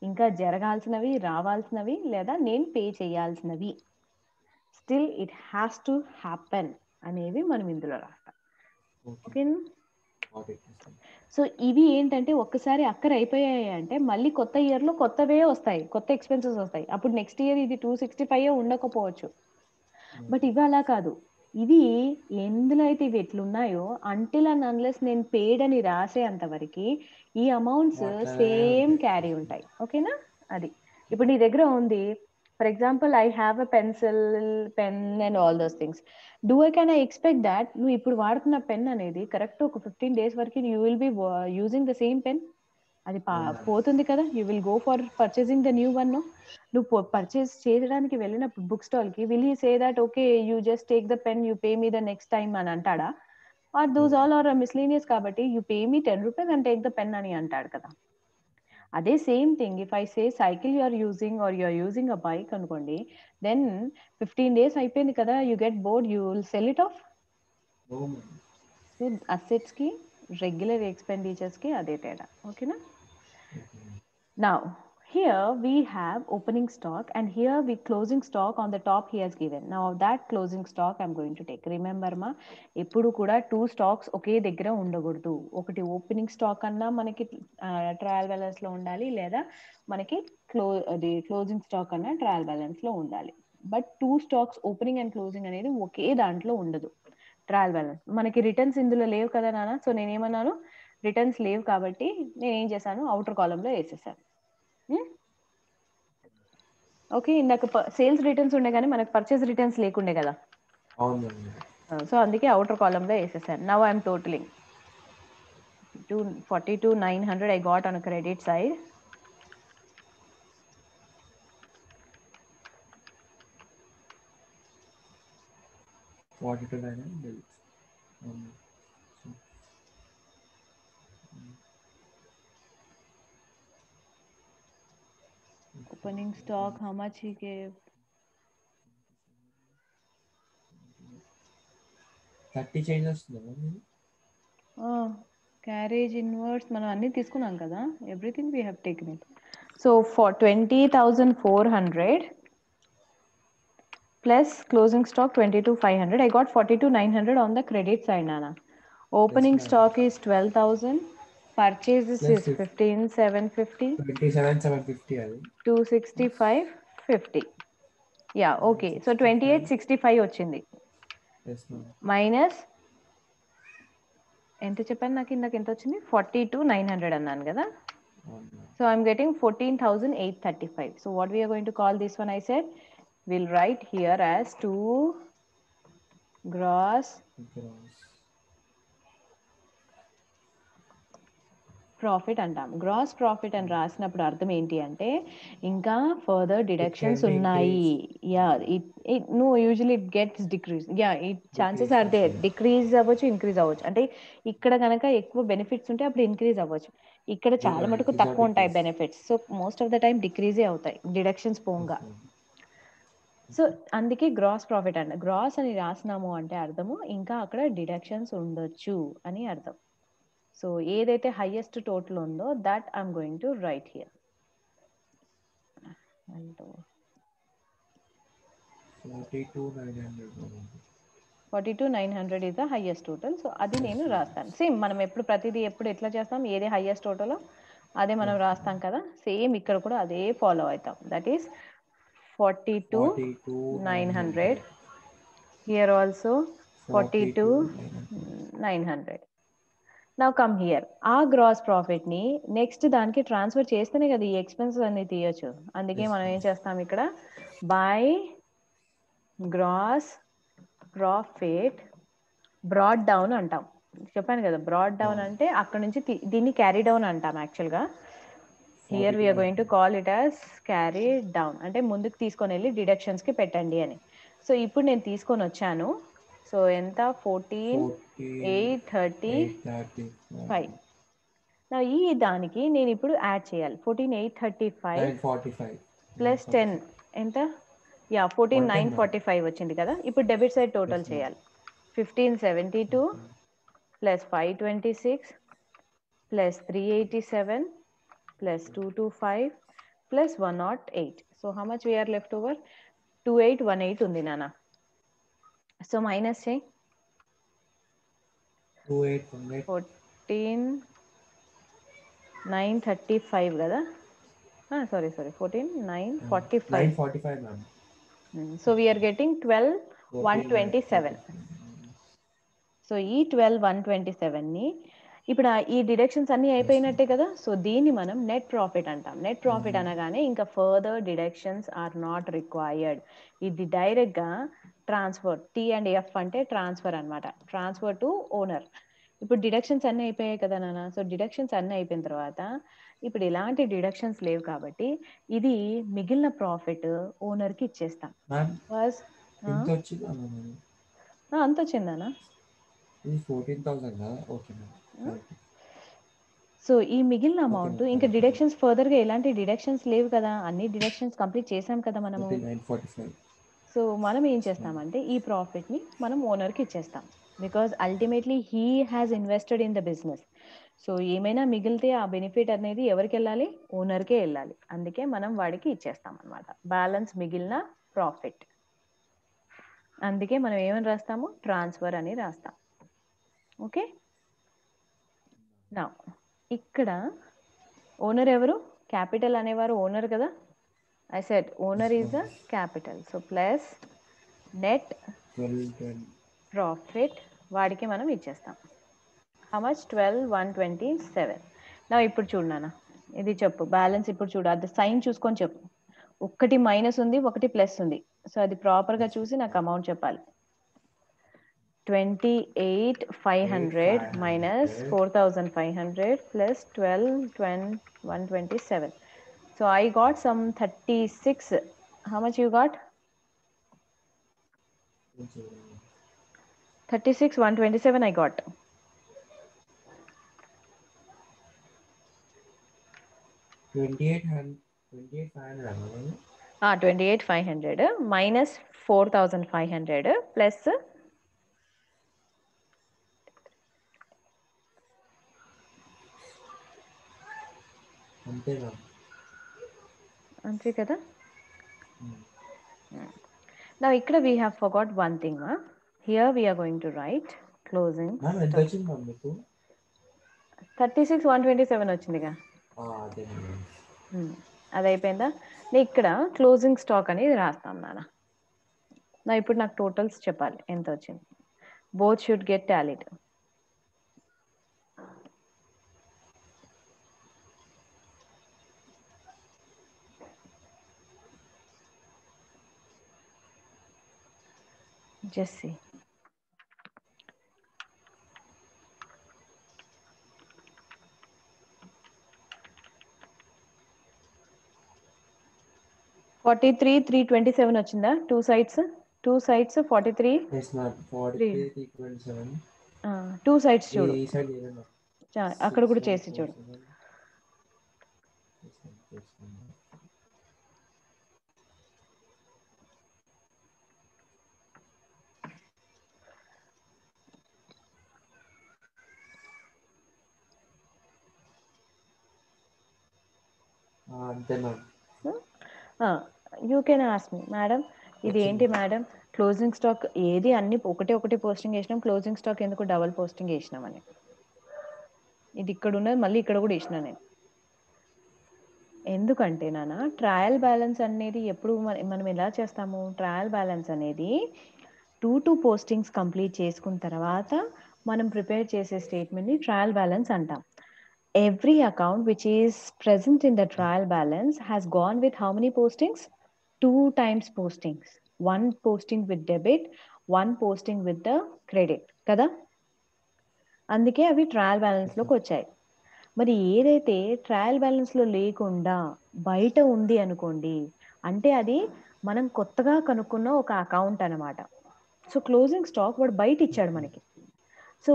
ఇంకా జరగాల్సినవి, రావాల్సినవి, లేదా నేను పే చేయాల్సినవి, still it has to happen అనేవి మనం ఇందులో రాస్తాం. ఓకేనా? సో ఇవి ఏంటంటే ఒక్కసారి అక్కర అయిపోయాయి అంటే మళ్ళీ కొత్త ఇయర్లో కొత్తవే వస్తాయి, కొత్త ఎక్స్పెన్సెస్ వస్తాయి. అప్పుడు నెక్స్ట్ ఇయర్ ఇది 265 ఉండకపోవచ్చు, బట్ ఇవి అలా కాదు. ఇవి ఎందులో అయితే ఇవి ఎట్లున్నాయో అంటిల్ అండ్ అన్లెస్ నేను పేడ్ అని రాసే అంతవరకు ఈ అమౌంట్స్ సేమ్ క్యారీ ఉంటాయి. ఓకేనా? అది ఇప్పుడు నీ దగ్గర ఉంది For example, I have a pencil, pen and all those things. Can I expect that నువ్వు ఇప్పుడు వాడుతున్న పెన్ అనేది కరెక్ట్ ఒక 15 days వరకు you will be using the same pen? అది పోతుంది కదా, you will go for purchasing the new one. నువ్వు పర్చేస్ చేయడానికి వెళ్ళినప్పుడు బుక్ స్టాల్ కి will you say that okay you just take the pen, you pay me the next time అని అంటాడా? Or those all are miscellaneous కాబట్టి you pay me 10 rupees and take the pen అని అంటాడు కదా. అదే same thing if I say cycle you are using or you are using a bike అనుకోండి, దెన్ 15 days అయిపోయింది కదా, you get bored, you will sell it off. So assets కి రెగ్యులర్ ఎక్స్పెండిచర్స్ కి అదే తేడా. ఓకేనా? Now here we have opening stock and here we closing stock on the top he has given. Now that closing stock I'm going to take. Remember ma, ఎప్పుడు కూడా 2 stocks ఒకే దగ్గర ఉండకూడదు. ఒకటి ఓపెనింగ్ స్టాక్ అన్నా మనకి ట్రయల్ బ్యాలెన్స్ లో ఉండాలి, లేదా మనకి క్లోజింగ్ స్టాక్ అన్నా ట్రయల్ బ్యాలెన్స్ లో ఉండాలి. But 2 stocks opening and closing అనేది ఒకే దాంట్లో ఉండదు ట్రయల్ బ్యాలెన్స్. మనకి రిటర్న్స్ ఇందులో లేవు కదా నాన్న, సో నేనేమన్నాను, రిటర్న్స్ లేవు కాబట్టి నేను ఏం చేశాను, అవుటర్ కాలంలో వేసేసాను. ఓకే, ఇందాక సేల్స్ రిటర్న్స్ ఉండే కానీ మనకు పర్చేస్ రిటర్న్స్ లేకుండే కదా, సో అందుకే అవుటర్ కాలంలో వేసేసాను. Now I'm totalling 42,900 I got on a credit side. Opening stock, how much he gave? 30 changes. Carriage inwards మనం అన్ని తీసుకున్నాం కదా, everything we have taken it. So for 20,400 plus closing stock 22,500, I got 42,900 on the credit side, Nana. Opening stock is 12,000, purchases is 15,750, 27,750 అది 265.50. Yeah, okay, so 2865 వచ్చింది. మైనస్ ఎంత చెప్పాను నాకు ఇందాక, ఎంత వచ్చింది, 42,900 అన్నాను కదా. So I'm getting 14,835. So what we are going to call this one, I said we'll write here as 2 gross profit అంటాం. గ్రాస్ ప్రాఫిట్ అని రాసినప్పుడు అర్థం ఏంటి అంటే ఇంకా ఫర్దర్ డిడక్షన్స్ ఉన్నాయి. Yeah it no usually it gets decrease. Yeah it chances are there, decrease అవ్వచ్చు, ఇంక్రీజ్ అవ్వచ్చు. అంటే ఇక్కడ కనుక ఎక్కువ బెనిఫిట్స్ ఉంటే అప్పుడు ఇంక్రీజ్ అవ్వచ్చు, ఇక్కడ చాలా మటుకు తక్కువ ఉంటాయి benefits, so most of the time డిక్రీజే అవుతాయి డిడక్షన్స్ పోగా. సో అందుకే గ్రాస్ ప్రాఫిట్ అంట. గ్రాస్ అని రాసినాము అంటే అర్థము ఇంకా అక్కడ డిడక్షన్స్ ఉండొచ్చు అని అర్థం. సో ఏదైతే హైయెస్ట్ టోటల్ ఉందో that I'm going to right here. 42,900 is the highest total. So అది నేను రాస్తాను. సేమ్ మనం ఎప్పుడు ప్రతిదీ ఎప్పుడు ఎట్లా చేస్తాం, ఏదే హైయెస్ట్ టోటల్ అదే మనం రాస్తాం కదా, సేమ్ ఇక్కడ కూడా అదే ఫాలో అవుతాం. That is 42,900. Here also 42,900. Now come here, ఆ గ్రాస్ ప్రాఫిట్ ని నెక్స్ట్ దానికి ట్రాన్స్ఫర్ చేస్తేనే కదా ఈ ఎక్స్పెన్సెస్ అన్ని తీయొచ్చు. అందుకే మనం ఏం చేస్తాం ఇక్కడ, by gross profit brought down అంటాం. చెప్పాను కదా బ్రాడ్ డౌన్ అంటే అక్కడ నుంచి దీన్ని క్యారీ డౌన్ అంటాం యాక్చువల్గా. Here we are going to call it as carry down, అంటే ముందుకు తీసుకొని వెళ్ళి డిడక్షన్స్ కి పెట్టండి అని. సో ఇప్పుడు నేను తీసుకొని వచ్చాను. సో ఎంత, 14,835. నా ఈ దానికి నేను ఇప్పుడు యాడ్ చేయాలి 14,835 ప్లస్ 10 ఎంత, యా 14,945 వచ్చింది కదా. ఇప్పుడు డెబిట్ సైడ్ టోటల్ చేయాలి. 1,572 plus 526 plus 387 plus 225 plus 108. So how much we are left over, 2818 ఉంది నాన్న. సో మైనస్ చేయి, 14,935 కదా, సారీ 14,945. So we are getting 12,127. సో ఈ 12,127 ని ఇప్పుడు ఈ డిడక్షన్స్ అన్నీ అయిపోయినట్టే కదా. సో దీన్ని మనం నెట్ ప్రాఫిట్ అంటాం. నెట్ ప్రాఫిట్ అనగానే ఇంకా further deductions are not required. ఇది డైరెక్ట్గా ట్రాన్స్ఫర్, T&F అంటే ట్రాన్స్ఫర్ అనమాట, ట్రాన్స్ఫర్ టు ఓనర్. ఇప్పుడు డిడక్షన్స్ అన్నీ అయిపోయాయి కదా నాన్న. సో డిడక్షన్స్ అన్నీ అయిపోయిన తర్వాత ఇప్పుడు ఎలాంటి డిడక్షన్స్ లేవు కాబట్టి ఇది మిగిలిన ప్రాఫిట్ ఓనర్కి ఇచ్చేస్తాం. మ్యామ్ ఫస్ట్ ఎంత వచ్చిందా మ్యామ్? అంత వచ్చిందానా? ఇది 14,000 కదా? Okay ma'am. సో ఈ మిగిలిన ఓకే అమౌంట్ మ్యామ్. ఇంకా డిడక్షన్స్ ఫర్దర్గా ఎలాంటి డిడక్షన్స్ లేవు కదా, అన్ని డిడక్షన్స్ కంప్లీట్ చేసాం కదా మనము. 3945. సో మనం ఏం చేస్తామంటే ఈ ప్రాఫిట్ని మనం ఓనర్కి ఇచ్చేస్తాం. Because ultimately he has invested in the business. So ఏమైనా మిగిలితే ఆ బెనిఫిట్ అనేది ఎవరికి వెళ్ళాలి? ఓనర్కే వెళ్ళాలి. అందుకే మనం వాడికి ఇచ్చేస్తాం అనమాట బ్యాలెన్స్ మిగిలిన ప్రాఫిట్. అందుకే మనం ఏమని రాస్తాము? ట్రాన్స్ఫర్ అని రాస్తాం. ఓకే. నా ఇక్కడ ఓనర్ ఎవరు? క్యాపిటల్ అనేవారు ఓనర్ కదా. I said owner is the capital. So plus net profit వాడికి మనం ఇచ్చేస్తాం. How much? 12,127. నా ఇప్పుడు చూడు నాన్న, ఇది చెప్పు బ్యాలెన్స్. ఇప్పుడు చూడు, అది సైన్ చూసుకొని చెప్పు. ఒకటి మైనస్ ఉంది, ఒకటి ప్లస్ ఉంది. సో అది ప్రాపర్గా చూసి నాకు అమౌంట్ చెప్పాలి. 28,500 minus 4,500 plus 12,127. So I got some 36. How much you got? 36,127 I got. Ah, 28,500 minus 4,500 plus అంతే కదా. Now ikkada we have forgot one thing. Here we are going to write closing stock. 36,127 వచ్చిందిగా. అది అయిపోయిందా? నేను ఇక్కడ క్లోజింగ్ స్టాక్ అనేది రాస్తాం నాన్న. నా ఇప్పుడు నాకు టోటల్స్ చెప్పాలి ఎంత వచ్చింది. Both should get tallied. Just see. $43,327 వచ్చిందా? Two sides 43. Yes ma'am. 43,327. Two sides చూడు, ఈ సైడ్ ఏదైనా అక్కడ కూడా చేసి చూడు. అంతే ma'am. You can ask me, madam ఇది ఏంటి మేడం క్లోజింగ్ స్టాక్ ఏది అన్ని ఒకటి పోస్టింగ్ వేసినాం, క్లోజింగ్ స్టాక్ ఎందుకు డబల్ పోస్టింగ్ వేసినామని. ఇది ఇక్కడ ఉన్నది మళ్ళీ ఇక్కడ కూడా వేసినా నేను. ఎందుకంటే నాన్న ట్రయల్ బ్యాలెన్స్ అనేది ఎప్పుడు మనం ఎలా చేస్తాము? ట్రయల్ బ్యాలెన్స్ అనేది 2 పోస్టింగ్స్ కంప్లీట్ చేసుకున్న తర్వాత మనం ప్రిపేర్ చేసే స్టేట్మెంట్ని ట్రయల్ బ్యాలెన్స్ అంటాం. Every account which is present in the trial balance has gone with how many postings? 2 times postings. 1 posting with debit, 1 posting with the credit. కదా? అందుకే అవి ట్రయల్ బ్యాలెన్స్లోకి వచ్చాయి. మరి ఏదైతే ట్రయల్ బ్యాలెన్స్లో లేకుండా బయట ఉంది అనుకోండి, అంటే అది మనం కొత్తగా కనుక్కున్న ఒక అకౌంట్ అనమాట. సో క్లోజింగ్ స్టాక్ వాడు బయట ఇచ్చాడు మనకి. సో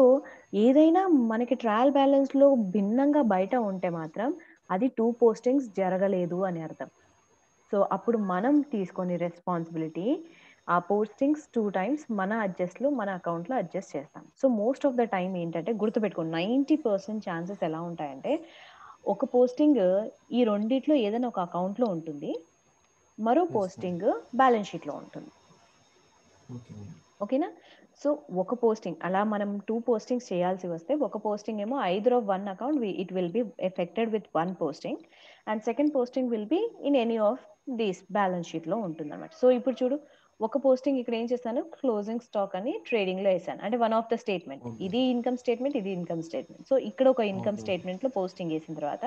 ఏదైనా మనకి ట్రయల్ బ్యాలెన్స్లో భిన్నంగా బయట ఉంటే మాత్రం అది 2 పోస్టింగ్స్ జరగలేదు అని అర్థం. సో అప్పుడు మనం తీసుకొని రెస్పాన్సిబిలిటీ ఆ పోస్టింగ్స్ 2 టైమ్స్ మన అడ్జస్ట్లో మన అకౌంట్లో అడ్జస్ట్ చేస్తాం. So most of the time ఏంటంటే గుర్తుపెట్టుకోండి, 90% ఛాన్సెస్ ఎలా ఉంటాయంటే ఒక పోస్టింగ్ ఈ రెండిట్లో ఏదైనా ఒక అకౌంట్లో ఉంటుంది, మరో పోస్టింగ్ బ్యాలెన్స్ షీట్లో ఉంటుంది. ఓకేనా? సో ఒక పోస్టింగ్ అలా మనం 2 పోస్టింగ్స్ చేయాల్సి వస్తే ఒక పోస్టింగ్ ఏమో either of one account it will be affected with 1 posting and second posting will be in any of these balance షీట్లో ఉంటుంది అనమాట. సో ఇప్పుడు చూడు, ఒక పోస్టింగ్ ఇక్కడ ఏం చేశాను, క్లోజింగ్ స్టాక్ అని ట్రేడింగ్ లో వేసాను. అంటే one of the statement, okay. ఇది ఇన్కమ్ స్టేట్మెంట్, ఇది ఇన్కమ్ స్టేట్మెంట్. సో ఇక్కడ ఒక ఇన్కమ్ ఓకే. స్టేట్మెంట్ లో పోస్టింగ్ వేసిన తర్వాత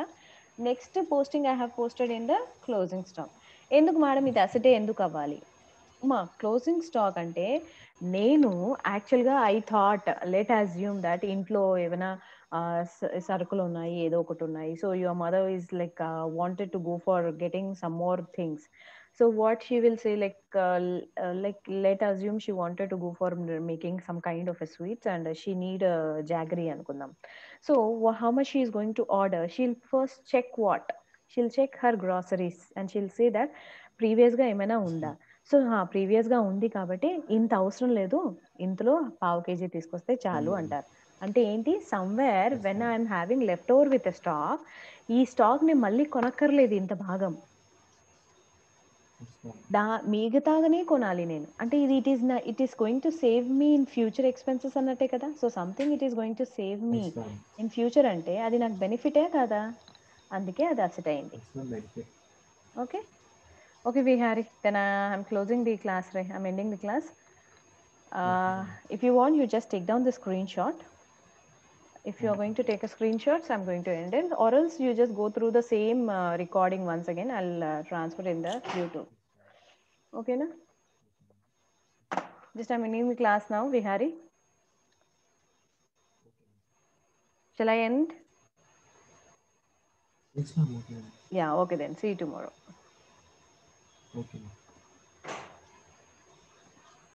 next posting I have posted in the closing stock. ఎందుకు మేడం ఇది అసెటే ఎందుకు అవ్వాలి? మా క్లోజింగ్ స్టాక్ అంటే నేను యాక్చువల్గా I thought let assume that ఇంట్లో ఏమైనా సరుకులు ఉన్నాయి, ఏదో ఒకటి ఉన్నాయి. So your mother is like wanted to go for getting some more things. So what she will say, like let assume she wanted to go for making some kind of a sweets and she need a jaggery anukundam. So how much she is going to order, she'll first check what, she'll check her groceries and she'll say that previous ga emaina unda. So previous గా ఉంది కాబట్టి ఇంత అవసరం లేదు, ఇంతలో పావు కేజీ తీసుకొస్తే చాలు అంటారు. అంటే ఏంటి, somewhere when I'm having left over with stock, ఈ స్టాక్ ని మళ్ళీ కొనక్కర్లేదు ఇంత భాగం, మిగతాగానే కొనాలి నేను. అంటే ఇది it is going to save me in future expenses అన్నట్టే కదా. So something it is going to save me in future అంటే అది నాకు బెనిఫిటే కదా, అందుకే అది అసెట్ అయింది. Okay okay Vihari, then I'm closing the class, right? I'm ending the class. If you want, you just take down the screenshot. If you are going to take a screenshot, I'm going to end it, or else you just go through the same recording once again. I'll transfer in the YouTube. Okay na? Just I'm ending the class now, Vihari. Shall I end? Yes, ma'am. Okay. Yeah, okay then. See you tomorrow. Okay.